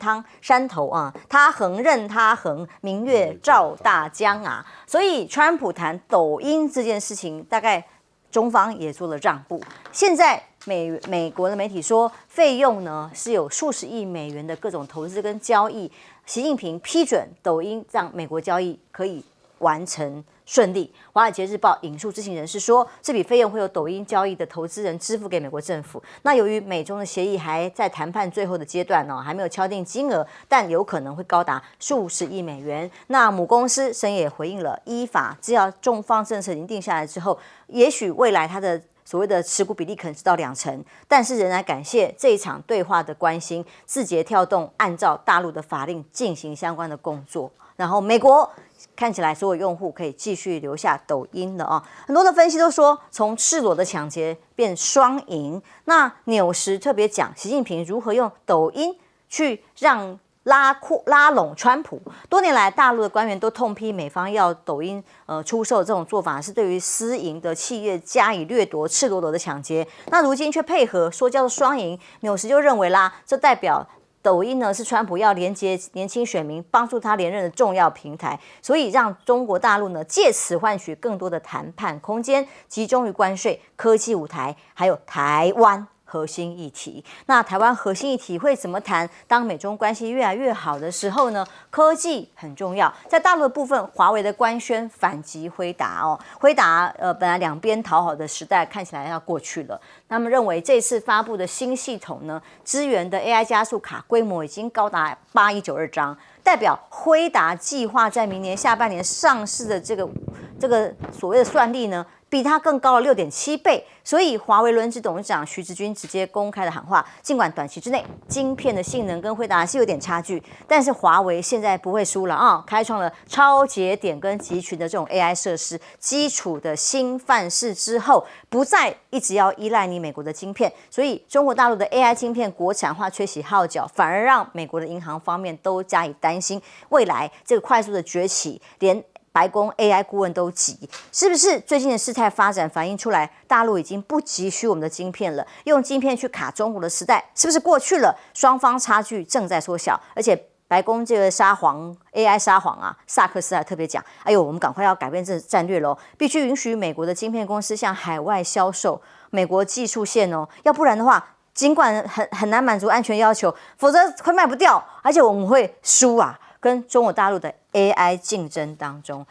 头啊，他横任他横，明月照大江啊。所以川普谈抖音这件事情，大概中方也做了让步。现在美国的媒体说，费用呢是有数十亿美元的各种投资跟交易，习近平批准抖音让美国交易可以完成顺利。华尔街日报引述知情人士说，这笔费用会由抖音交易的投资人支付给美国政府。那由于美中的协议还在谈判最后的阶段还没有敲定金额，但有可能会高达数十亿美元。那母公司深夜也回应了，依法只要中方政策已经定下来之后，也许未来它的所谓的持股比例可能是到2成，但是仍然感谢这一场对话的关心，字节跳动按照大陆的法令进行相关的工作，然后美国看起来所有用户可以继续留下抖音了啊！很多的分析都说，从赤裸的抢劫变双赢。那纽时特别讲习近平如何用抖音去让拉拢川普。多年来，大陆的官员都痛批美方要抖音出售这种做法是对于私营的企业加以掠夺、赤裸裸的抢劫。那如今却配合说叫做双赢，纽时就认为啦，这代表抖音呢是川普要连接年轻选民、帮助他连任的重要平台，所以让中国大陆呢借此换取更多的谈判空间，集中于关税、科技舞台，还有台湾核心议题。那台湾核心议题会怎么谈？当美中关系越来越好的时候呢？科技很重要。在大陆的部分，华为的官宣反击辉达哦，辉达本来两边讨好的时代看起来要过去了。他们认为这次发布的新系统呢，支援的 AI 加速卡规模已经高达8192张，代表辉达计划在明年下半年上市的这个所谓的算力呢，比它更高了6.7倍。所以华为轮值董事长徐直军直接公开的喊话，尽管短期之内晶片的性能跟辉达是有点差距，但是华为现在不会输了啊！开创了超节点跟集群的这种 AI 设施基础的新范式之后，不再一直要依赖你美国的晶片，所以中国大陆的 AI 晶片国产化吹起号角，反而让美国的银行方面都加以担心，未来这个快速的崛起，连白宫 AI 顾问都急，是不是最近的事态发展反映出来，大陆已经不急需我们的晶片了？用晶片去卡中国的时代是不是过去了？双方差距正在缩小，而且白宫这个沙皇 AI 沙皇啊，萨克斯还特别讲，哎呦，我们赶快要改变这战略喽，必须允许美国的晶片公司向海外销售美国技术线哦，要不然的话，尽管很难满足安全要求，否则会卖不掉，而且我们会输啊。跟中国大陆的 AI 竞争当中，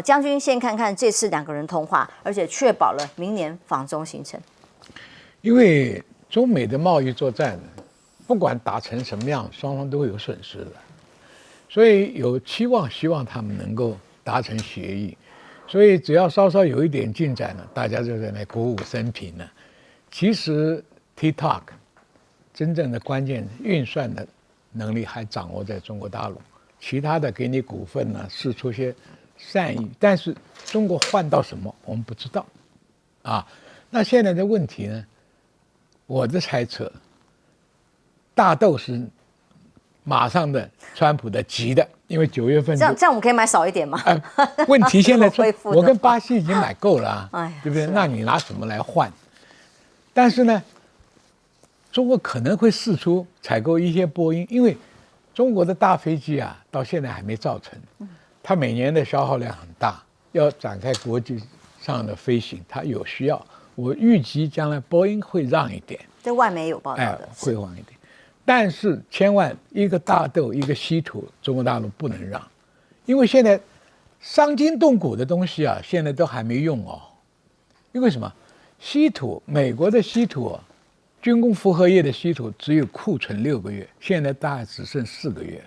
将军先看看这次两个人通话，而且确保了明年访中行程。因为中美的贸易作战，不管打成什么样，双方都会有损失的，所以有希望他们能够达成协议。所以只要稍稍有一点进展了，大家就在那鼓舞生平了。其实 TikTok 真正的关键运算的能力还掌握在中国大陆。其他的给你股份呢，释出些善意，但是中国换到什么我们不知道，啊，那现在的问题呢，我的猜测，大豆是马上的川普的急的，因为9月份这样我们可以买少一点吗？问题现在我跟巴西已经买够了啊，对不对？是啊，那你拿什么来换？但是呢，中国可能会释出采购一些波音，因为中国的大飞机啊，到现在还没造成，它每年的消耗量很大，要展开国际上的飞行，它有需要。我预计将来波音会让一点，这外媒有报道的，会让一点。但是千万一个大豆一个稀土，中国大陆不能让，因为现在伤筋动骨的东西啊，现在都还没用哦。因为什么？稀土，美国的稀土啊，军工复合业的稀土只有库存6个月，现在大概只剩4个月，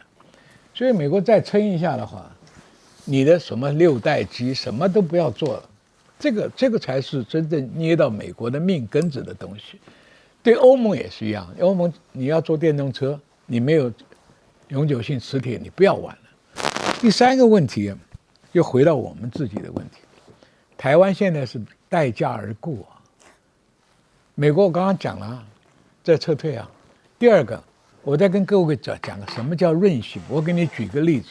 所以美国再撑一下的话，你的什么6代机什么都不要做了，这个才是真正捏到美国的命根子的东西。对欧盟也是一样，欧盟你要做电动车，你没有永久性磁铁，你不要玩了。第3个问题，又回到我们自己的问题，台湾现在是待价而沽啊。美国我刚刚讲了，在撤退啊。第2个，我再跟各位讲个什么叫韧性。我给你举个例子，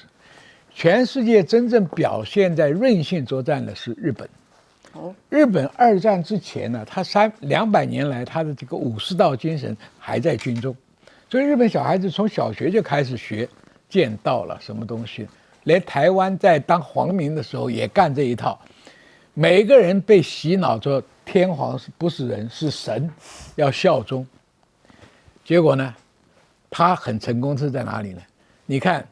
全世界真正表现在韧性作战的是日本。日本2战之前呢，他200年来他的这个武士道精神还在军中，所以日本小孩子从小学就开始学剑道了，什么东西，连台湾在当皇民的时候也干这一套。每一个人被洗脑说天皇不是人是神，要效忠。结果呢，他很成功是在哪里呢？你看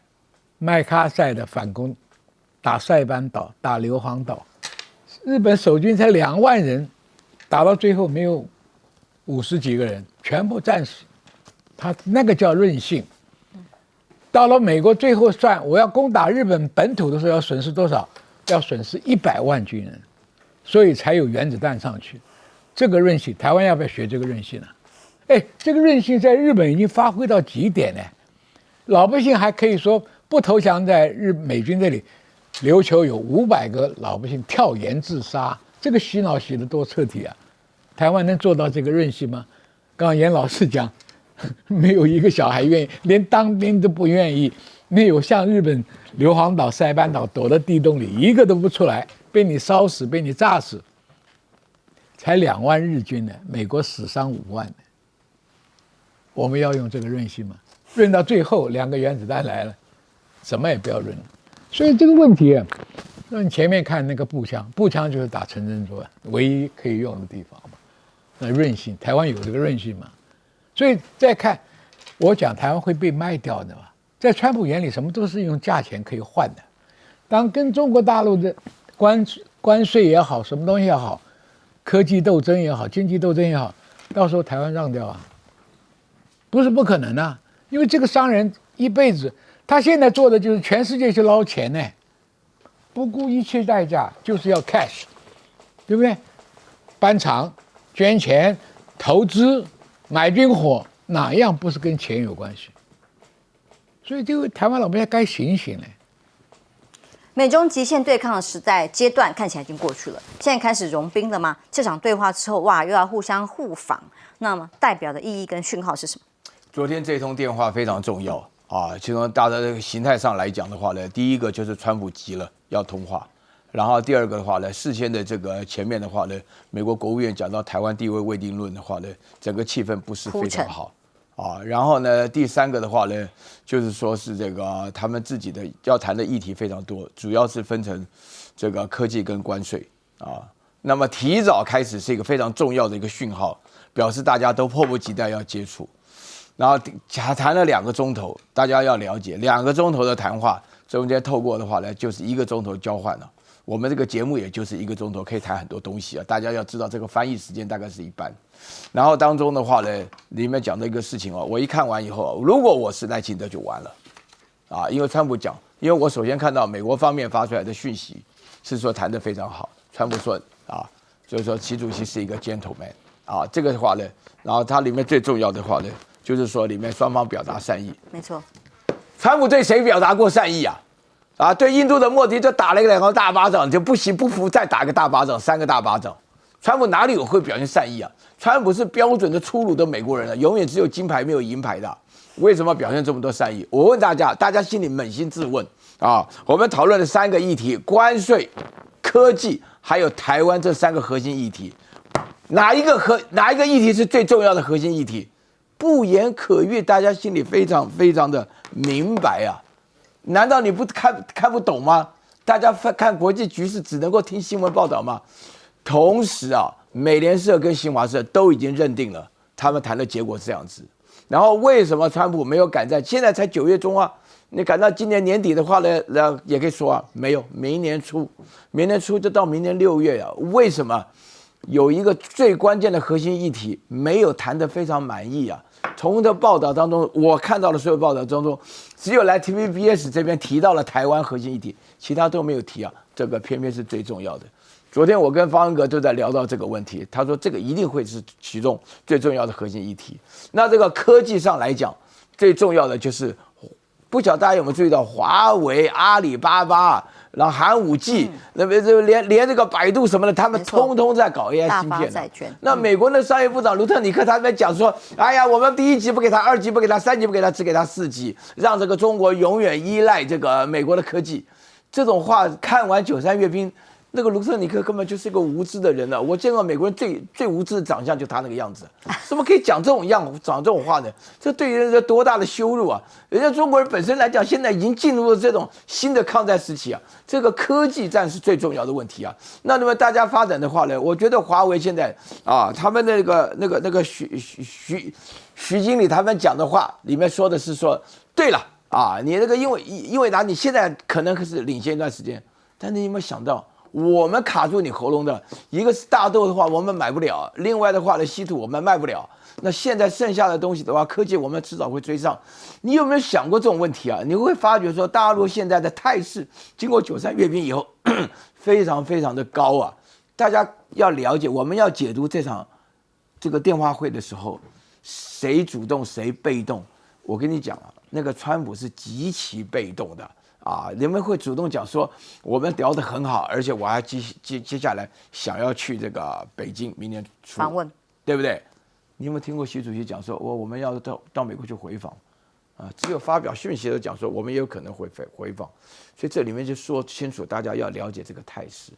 麦卡塞的反攻，打塞班岛，打硫磺岛，日本守军才2万人，打到最后没有50几个人，全部战死。他那个叫韧性。到了美国最后算我要攻打日本本土的时候要损失多少？要损失100万军人。所以才有原子弹上去。这个韧性，台湾要不要学这个韧性呢？哎，这个韧性在日本已经发挥到极点呢。老百姓还可以说不投降，在美军这里，琉球有500个老百姓跳岩自杀，这个洗脑洗得多彻底啊！台湾能做到这个韧性吗？刚刚严老师讲，没有一个小孩愿意，连当兵都不愿意，没有像日本硫磺岛、塞班岛躲在地洞里，一个都不出来，被你烧死，被你炸死。才2万日军呢，美国死伤5万呢。我们要用这个韧性吗？润到最后2个原子弹来了，什么也不要润了。所以这个问题啊，那你前面看那个步枪，步枪就是打城镇作战唯一可以用的地方嘛。那韧性，台湾有这个韧性嘛？所以再看，我讲台湾会被卖掉的嘛，在川普眼里，什么都是用价钱可以换的。当跟中国大陆的关税也好，什么东西也好，科技斗争也好，经济斗争也好，到时候台湾让掉啊，不是不可能啊。因为这个商人一辈子，他现在做的就是全世界去捞钱呢，不顾一切代价就是要 cash， 对不对？搬厂、捐钱、投资、买军火，哪样不是跟钱有关系？所以这个台湾老百姓该醒醒了。美中极限对抗的时代阶段看起来已经过去了，现在开始融冰了吗？这场对话之后，哇，又要互相互访，那么代表的意义跟讯号是什么？昨天这通电话非常重要啊，其中大家的形态上来讲的话呢，第一个就是川普急了要通话，然后第二个的话呢，事先的这个前面的话呢，美国国务院讲到台湾地位未定论的话呢，整个气氛不是非常好啊。然后呢，第三个的话呢，就是说是这个他们自己的要谈的议题非常多，主要是分成这个科技跟关税啊。那么提早开始是一个非常重要的一个讯号，表示大家都迫不及待要接触。然后谈了2个钟头，大家要了解，2个钟头的谈话中间透过的话呢，就是1个钟头交换了。我们这个节目也就是1个钟头，可以谈很多东西啊。大家要知道，这个翻译时间大概是1半。然后当中的话呢，里面讲的一个事情哦，我一看完以后，如果我是赖清德就完了啊，因为川普讲，因为我首先看到美国方面发出来的讯息是说谈得非常好，川普说啊，就是说习主席是一个 gentleman 啊，这个话呢，然后它里面最重要的话呢，就是说里面双方表达善意。没错，川普对谁表达过善意啊？啊，对印度的莫迪就打了2个大巴掌，就不行不服再打个大巴掌，3个大巴掌。川普哪里有会表现善意啊？川普是标准的粗鲁的美国人啊，永远只有金牌没有银牌的。为什么表现这么多善意？我问大家，大家心里扪心自问啊。我们讨论了3个议题：关税、科技，还有台湾这3个核心议题。哪一个议题是最重要的核心议题？不言可喻，大家心里非常非常的明白啊。难道你不看不懂吗？大家看国际局势只能够听新闻报道吗？同时啊，美联社跟新华社都已经认定了，他们谈的结果是这样子。然后为什么川普没有赶在现在才9月中啊？你赶到今年年底的话呢，也可以说啊，没有，明年初就到明年6月啊。为什么有一个最关键的核心议题没有谈得非常满意啊？从这报道当中，我看到的所有报道当中，只有来 TVBS 这边提到了台湾核心议题，其他都没有提啊。这个偏偏是最重要的。昨天我跟方恩格就在聊到这个问题，他说这个一定会是其中最重要的核心议题。那这个科技上来讲，最重要的就是，不晓得大家有没有注意到，华为、阿里巴巴，然后寒武纪，那边就连这个百度什么的，他们通通在搞 AI 芯片了。那美国的商业部长卢特尼克他在讲说，哎呀，我们第1级不给他，2级不给他，3级不给他，只给他4级，让这个中国永远依赖这个美国的科技。这种话看完93阅兵。那个卢特尼克根本就是一个无知的人了。我见过美国人最无知的长相，就他那个样子，怎么可以讲这种讲这种话呢？这对于人家多大的羞辱啊！人家中国人本身来讲，现在已经进入了这种新的抗战时期啊。这个科技战是最重要的问题啊。那么大家发展的话呢，我觉得华为现在啊，他们那个徐经理他们讲的话里面说的是说，对了啊，你那个因为你现在可能是领先一段时间，但你有没有想到？我们卡住你喉咙的一个是大豆的话，我们买不了；另外的话呢，稀土我们卖不了。那现在剩下的东西的话，科技我们迟早会追上。你有没有想过这种问题啊？你会发觉说，大陆现在的态势，经过93阅兵以后，非常非常的高啊。大家要了解，我们要解读这场这个电话会的时候，谁主动谁被动？我跟你讲啊，那个川普是极其被动的啊，人们会主动讲说我们聊得很好，而且我还接下来想要去这个北京明年初访问，对不对？你有没有听过习主席讲说，我们要到美国去回访？啊，只有发表讯息的讲说，我们也有可能会回访，所以这里面就说清楚，大家要了解这个态势。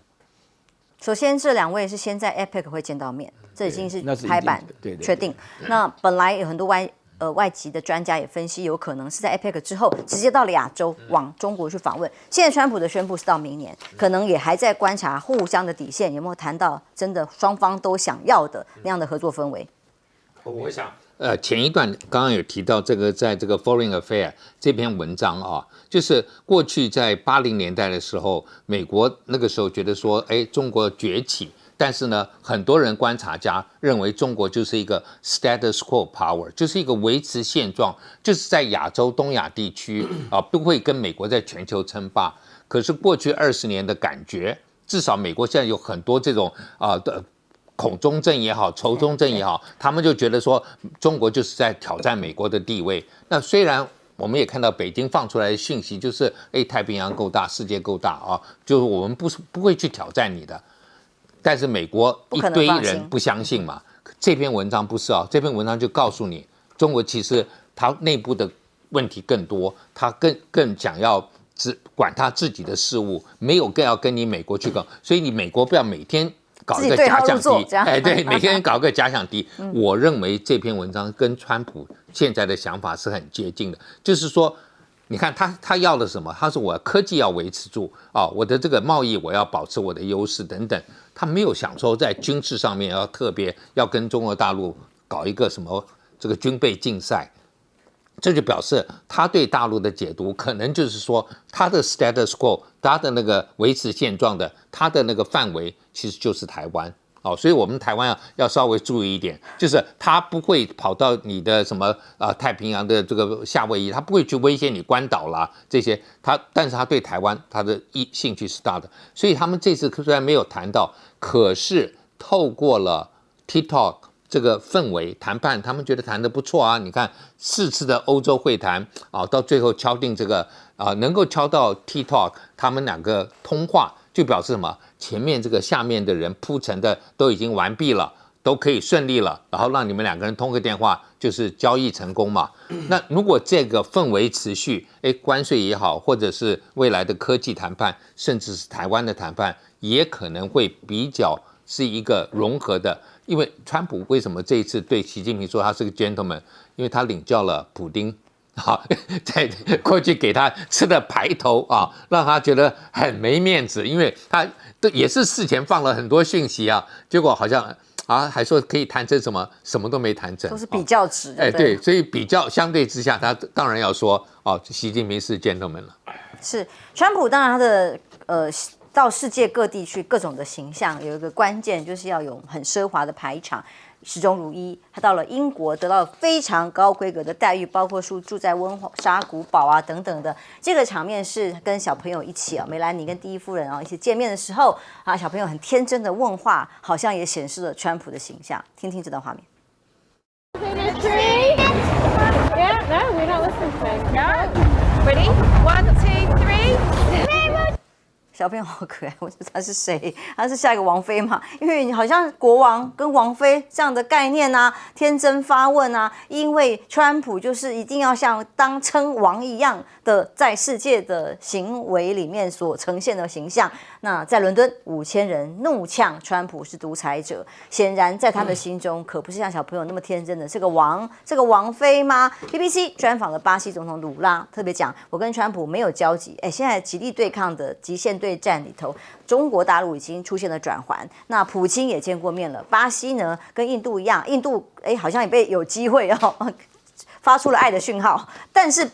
首先，这2位是先在 APEC 会见到面，这已经是拍板确定。那本来有很多外籍的专家也分析，有可能是在 APEC 之后直接到了亚洲，往中国去访问。现在川普的宣布是到明年，可能也还在观察互相的底线有没有谈到真的双方都想要的那样的合作氛围。我想，前一段刚刚有提到这个，在这个 Foreign Affair 这篇文章啊，就是过去在80年代的时候，美国那个时候觉得说，中国崛起，但是呢，很多人观察家认为中国就是一个 status quo power， 就是一个维持现状，就是在亚洲、东亚地区啊，不会跟美国在全球称霸。可是过去20年的感觉，至少美国现在有很多这种的。恐中症也好，仇中症也好，他们就觉得说中国就是在挑战美国的地位。那虽然我们也看到北京放出来的讯息，就是太平洋够大，世界够大啊，就是我们不会去挑战你的。但是美国一堆人不相信嘛。这篇文章不是啊，这篇文章就告诉你，中国其实它内部的问题更多，它更想要管他自己的事务，没有更要跟你美国去搞。所以你美国不要每天搞一个假想敌，对，每天搞个假想敌。我认为这篇文章跟川普现在的想法是很接近的，就是说，你看他要的什么？他说我科技要维持住啊，我的这个贸易我要保持我的优势等等。他没有想说在军事上面要特别要跟中国大陆搞一个什么这个军备竞赛。这就表示他对大陆的解读可能就是说，他的 status quo， 他的那个维持现状的，他的那个范围其实就是台湾。所以我们台湾要稍微注意一点，就是他不会跑到你的什么太平洋的这个夏威夷，他不会去威胁你关岛啦这些，但是他对台湾他的兴趣是大的。所以他们这次虽然没有谈到，可是透过了 TikTok。这个氛围谈判，他们觉得谈得不错啊！你看4次的欧洲会谈啊，到最后敲定这个能够敲到 TikTok， 他们2个通话，就表示什么？前面这个下面的人铺陈的都已经完毕了，都可以顺利了，然后让你们2个人通个电话，就是交易成功嘛。那如果这个氛围持续，关税也好，或者是未来的科技谈判，甚至是台湾的谈判，也可能会比较是一个融合的。因为川普为什么这一次对习近平说他是个 gentleman？ 因为他领教了普丁，在过去给他吃的排头啊，让他觉得很没面子，因为他也是事前放了很多讯息啊，结果好像还说可以谈成什么都没谈成，都是比较值的。对，所以比较相对之下，他当然要说习近平是 gentleman 了。是川普，当然他的到世界各地去各种的形象，有一个关键就是要有很奢华的排场，始终如一。他到了英国得到非常高规格的待遇，包括住在温莎古堡啊等等的。这个场面是跟小朋友一起梅兰妮跟第一夫人一起见面的时候小朋友很天真的问话，好像也显示了川普的形象。听听这段画面。Yeah, no, we're not listening to him. No. Ready? 1, 2, 3. 小朋友好可爱，我知道他是谁？他是下一个王妃嘛？因为好像国王跟王妃这样的概念天真发问因为川普就是一定要像当称王一样的，在世界的行为里面所呈现的形象。那在伦敦5000人怒呛川普是独裁者，显然在他的心中可不是像小朋友那么天真的，是个王，这个王妃吗 ？BBC 专访了巴西总统鲁拉，特别讲我跟川普没有交集。现在极力对抗的极限对战里头，中国大陆已经出现了转圜。那普京也见过面了，巴西呢跟印度一样，印度好像也有机会发出了爱的讯号，但是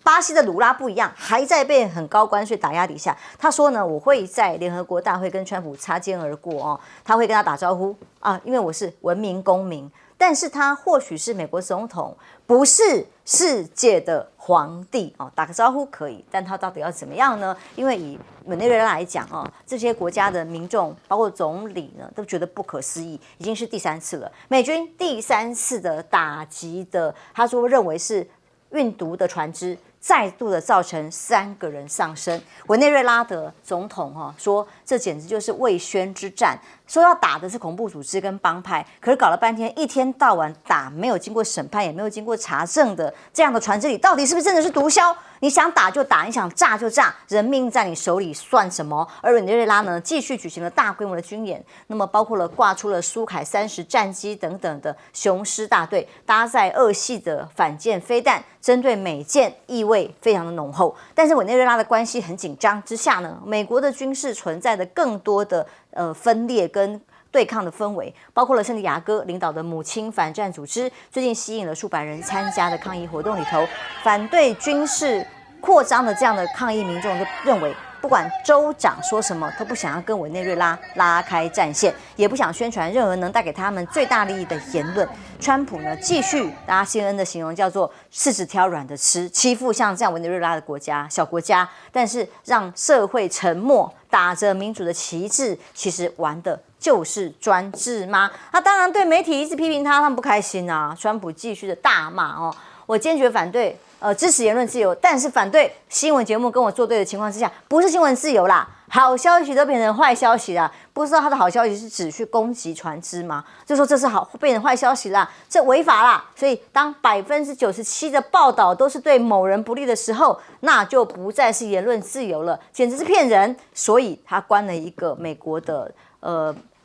巴西的鲁拉不一样，还在被很高关税打压底下。他说呢，我会在联合国大会跟川普擦肩而过他会跟他打招呼因为我是文明公民。但是他或许是美国总统，不是世界的皇帝哦。打个招呼可以，但他到底要怎么样呢？因为以委内瑞拉来讲哦，这些国家的民众，包括总理呢，都觉得不可思议，已经是第3次了。美军第3次的打击的，他说认为是运毒的船只。再度的造成3个人丧生。委内瑞拉的总统说，这简直就是未宣之战，说要打的是恐怖组织跟帮派，可是搞了半天，一天到晚打没有经过审判，也没有经过查证的这样的船只里，到底是不是真的是毒枭？你想打就打，你想炸就炸，人命在你手里算什么？而委内瑞拉呢，继续举行了大规模的军演，那么包括了挂出了苏凯30战机等等的雄狮大队，搭载俄系的反舰飞弹，针对美舰意味非常的浓厚。但是委内瑞拉的关系很紧张之下呢，美国的军事存在的更多的分裂跟对抗的氛围，包括了圣地亚哥领导的母亲反战组织，最近吸引了数百人参加的抗议活动里头，反对军事扩张的这样的抗议民众都认为，不管州长说什么，都不想要跟委内瑞拉拉开战线，也不想宣传任何能带给他们最大利益的言论。川普呢，继续大家 CNN 的形容叫做柿子挑软的吃，欺负像这样委内瑞拉的国家小国家，但是让社会沉默，打着民主的旗帜，其实玩的就是专制吗？那当然，对媒体一直批评他们不开心啊。川普继续的大骂哦，我坚决反对。支持言论自由，但是反对新闻节目跟我作对的情况之下，不是新闻自由啦，好消息都变成坏消息啦。不知道他的好消息是指去攻击船只吗？就说这是好变成坏消息啦，这违法啦。所以当97%的报道都是对某人不利的时候，那就不再是言论自由了，简直是骗人。所以他关了一个美国的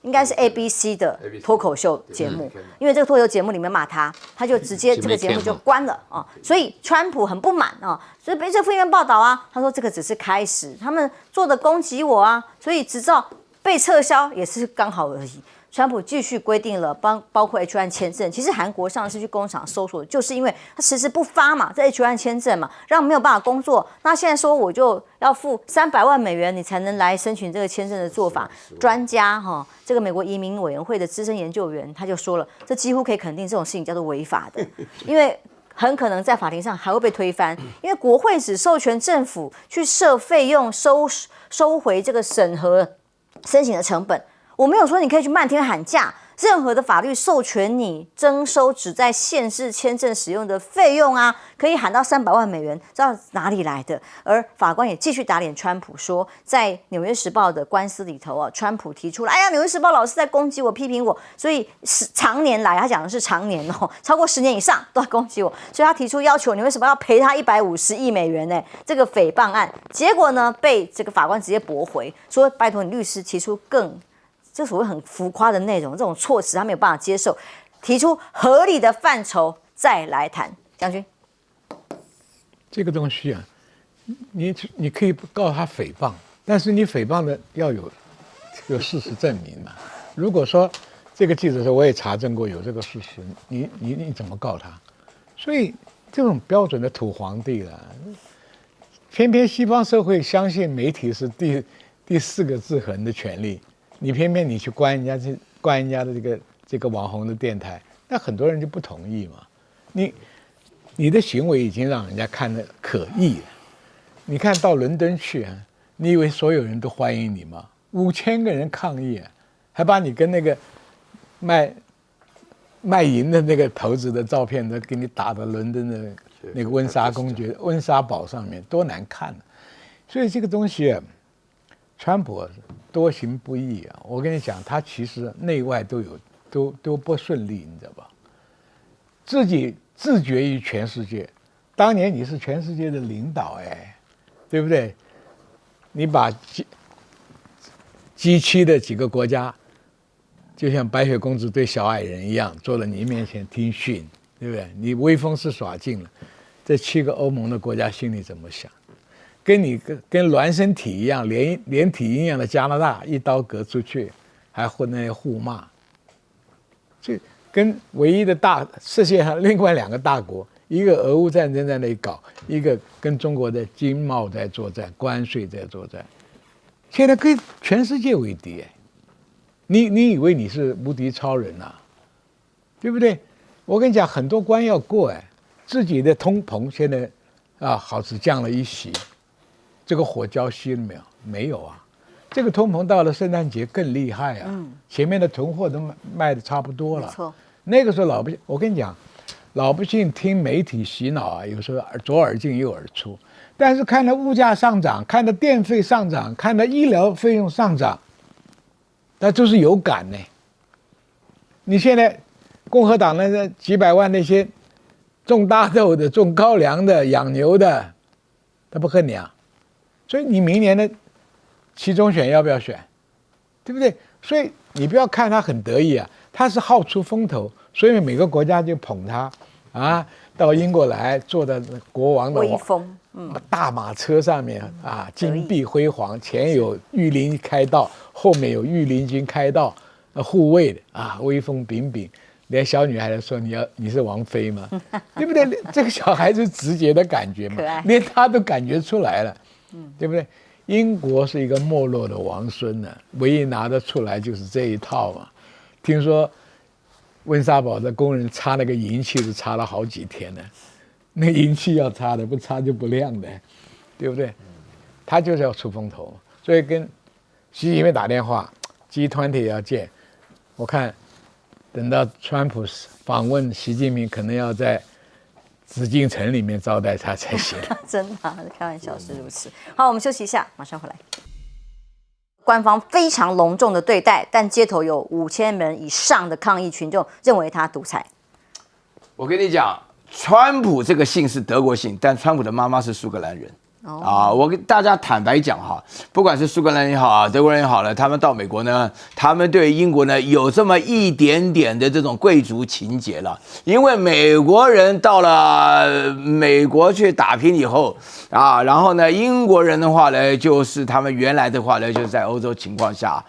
应该是 ABC 的脱口秀节目，因为这个脱口秀节目里面骂他，他就直接这个节目就关了啊。所以川普很不满啊，所以这负面报道啊，他说这个只是开始，他们做的攻击我啊，所以执照被撤销也是刚好而已。川普继续规定了包括 H1 签证，其实韩国上次去工厂搜索，就是因为他迟迟不发嘛，这 H1 签证嘛，让没有办法工作。那现在说我就要付300万美元，你才能来申请这个签证的做法。专家这个美国移民委员会的资深研究员他就说了，这几乎可以肯定这种事情叫做违法的，因为很可能在法庭上还会被推翻，因为国会只授权政府去设费用收回这个审核申请的成本。我没有说你可以去漫天喊价，任何的法律授权你征收只在限制签证使用的费用啊，可以喊到300万美元，知道哪里来的？而法官也继续打脸川普说，在《纽约时报》的官司里头啊，川普提出了，哎呀，《纽约时报》老是在攻击我、批评我，所以常年来，他讲的是常年超过10年以上都在攻击我，所以他提出要求《纽约时报》要赔他150亿美元呢，这个诽谤案，结果呢被这个法官直接驳回，说拜托你律师提出这所谓很浮夸的内容，这种措辞他没有办法接受，提出合理的范畴再来谈。将军，这个东西啊，你可以告他诽谤，但是你诽谤的要有事实证明嘛。如果说这个记者说我也查证过有这个事实，你怎么告他？所以这种标准的土皇帝了，偏偏西方社会相信媒体是第4个制衡的权利。你偏偏你去关人家的这个网红的电台，那很多人就不同意嘛。你的行为已经让人家看得可疑了。你看到伦敦去啊，你以为所有人都欢迎你吗？5000个人抗议啊，还把你跟那个卖淫的那个头子的照片都给你打到伦敦的那个温莎公爵温莎堡上面，多难看啊。所以这个东西啊，川普多行不义啊！我跟你讲，他其实内外都不顺利，你知道吧？自己自绝于全世界，当年你是全世界的领导，对不对？你把G7的几个国家，就像白雪公主对小矮人一样，坐在你面前听训，对不对？你威风是耍尽了，这7个欧盟的国家心里怎么想？跟孪生体一样，连体一样的加拿大一刀割出去，还混那些互骂，这跟唯一的世界上另外2个大国，一个俄乌战争在那里搞，一个跟中国的经贸在作战，关税在作战，现在跟全世界为敌。你以为你是无敌超人啊？对不对？我跟你讲，很多关要过自己的通膨现在好似降了一席，这个火浇熄了没有？没有啊，这个通膨到了圣诞节更厉害啊！前面的囤货都卖的差不多了。没错，那个时候老百姓，我跟你讲，老百姓听媒体洗脑有时候左耳进右耳出，但是看到物价上涨，看到电费上涨，看到医疗费用上涨，那都是有感呢。你现在共和党那几百万那些种大豆的、种高粱的、养牛的，他不恨你啊？所以你明年的期中选要不要选？对不对？所以你不要看他很得意啊，他是好出风头，所以每个国家就捧他到英国来坐在国王的威风，大马车上面金碧辉煌，前有御林开道，后面有御林军开道护卫的威风炳炳。连小女孩都说你是王妃吗？对不对？这个小孩子直接的感觉嘛，连他都感觉出来了，对不对？英国是一个没落的王孙呢，唯一拿得出来就是这一套嘛。听说温莎堡的工人擦那个银器是擦了好几天呢，那银器要擦的，不擦就不亮的，对不对？他就是要出风头，所以跟习近平打电话，G20也要见，我看。等到川普访问习近平，可能要在紫禁城里面招待他才行。真的开玩笑是如此。好，我们休息一下，马上回来。官方非常隆重的对待，但街头有5000人以上的抗议群众认为他独裁。我跟你讲，川普这个姓是德国姓，但川普的妈妈是苏格兰人。我跟大家坦白讲不管是苏格兰人也好德国人也好了，他们到美国呢，他们对英国呢有这么一点点的这种贵族情节了。因为美国人到了美国去打拼以后然后呢，英国人的话呢，就是他们原来的话呢，就是在欧洲情况下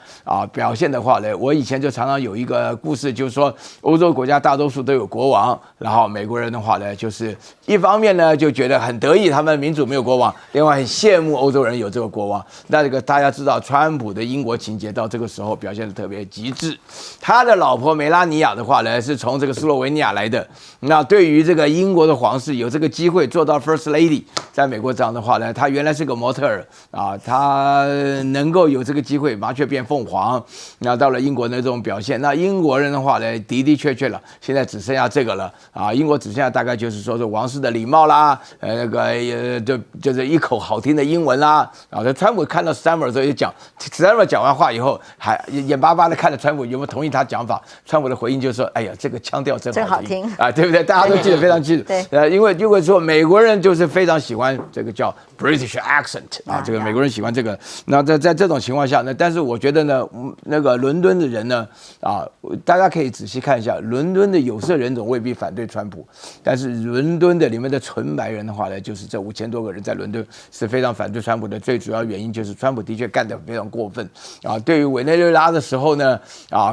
表现的话呢，我以前就常常有一个故事，就是说欧洲国家大多数都有国王，然后美国人的话呢，就是一方面呢就觉得很得意，他们民主没有国王。另外很羡慕欧洲人有这个国王，那这个大家知道，川普的英国情节到这个时候表现得特别极致。他的老婆梅拉尼亚的话呢，是从这个斯洛维尼亚来的。那对于这个英国的皇室有这个机会做到 First Lady， 在美国这样的话呢，他原来是个模特儿他能够有这个机会麻雀变凤凰。那到了英国的这种表现，那英国人的话呢，的确了，现在只剩下这个了英国只剩下大概就是说是王室的礼貌啦，就是一口好听的英文啦，然后川普看到 Stammer 的时候就讲 ，Stammer 讲完话以后还眼巴巴的看着川普有没有同意他讲法，川普的回应就是说，哎呀，这个腔调真好听对不对？大家都记得非常清楚。对，因为如果说美国人就是非常喜欢这个叫 British accent 这个美国人喜欢这个。那在这种情况下呢，但是我觉得呢，那个伦敦的人呢大家可以仔细看一下，伦敦的有色人种未必反对川普，但是伦敦的里面的纯白人的话呢，就是这5000多个人在伦敦是非常反对川普的。最主要原因就是川普的确干得非常过分对于委内瑞拉的时候呢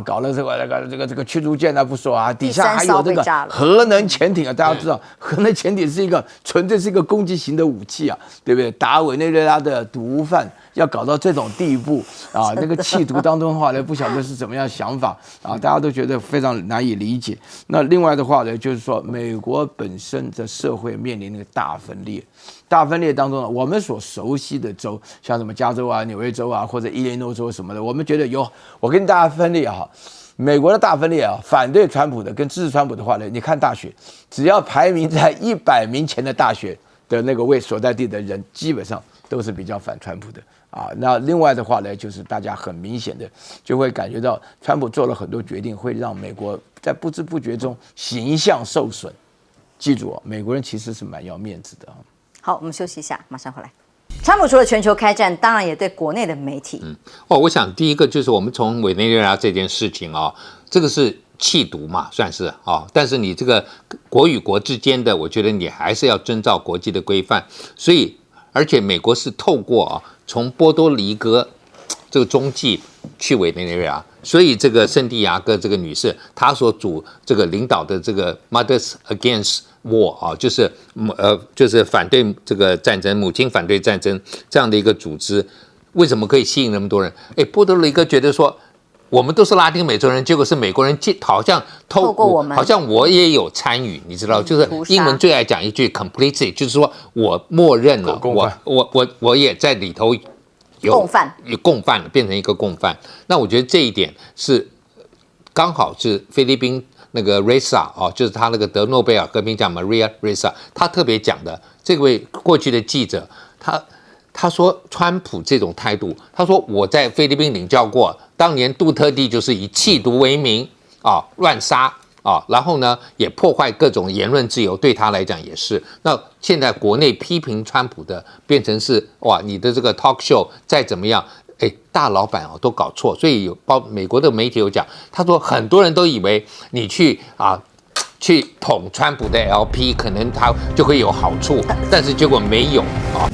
搞了这个驱逐舰不说底下还有这个核能潜艇大家知道核能潜艇是一个纯粹是一个攻击型的武器对不对？打委内瑞拉的毒贩要搞到这种地步那个企图当中的话呢，不晓得是怎么样想法大家都觉得非常难以理解。那另外的话呢，就是说美国本身的社会面临那个大分裂。大分裂当中呢，我们所熟悉的州，像什么加州纽约州或者伊利诺州什么的，我们觉得我跟大家分裂美国的大分裂反对川普的跟支持川普的话呢，你看大学，只要排名在100名前的大学的那个所在地的人，基本上都是比较反川普的那另外的话呢，就是大家很明显的就会感觉到，川普做了很多决定，会让美国在不知不觉中形象受损。记住美国人其实是蛮要面子的好，我们休息一下，马上回来。川普除了全球开战，当然也对国内的媒体。我想第一个就是我们从委内瑞拉这件事情这个是弃毒嘛，算是但是你这个国与国之间的，我觉得你还是要遵照国际的规范。所以，而且美国是透过从波多黎各这个中继去委内瑞拉，所以这个圣地亚哥这个女士，她所这个领导的这个 Mothers Against War 就是反对这个战争，母亲反对战争这样的一个组织，为什么可以吸引那么多人？波多黎各觉得说，我们都是拉丁美洲人，结果是美国人好像透过我们，好像我也有参与，你知道，就是英文最爱讲一句 complicit， 就是说我默认了，我也在里头有共犯了，变成一个共犯。那我觉得这一点是刚好是菲律宾那个 Ressa 哦，就是他那个得诺贝尔和平奖 Maria Ressa， 他特别讲的这位过去的记者，他说川普这种态度，他说我在菲律宾领教过，当年杜特地就是以弃毒为名啊，乱杀啊，然后呢也破坏各种言论自由，对他来讲也是。那现在国内批评川普的变成是哇，你的这个 talk show 再怎么样，大老板都搞错，所以美国的媒体有讲，他说很多人都以为你去捧川普的 LP， 可能他就会有好处，但是结果没有啊。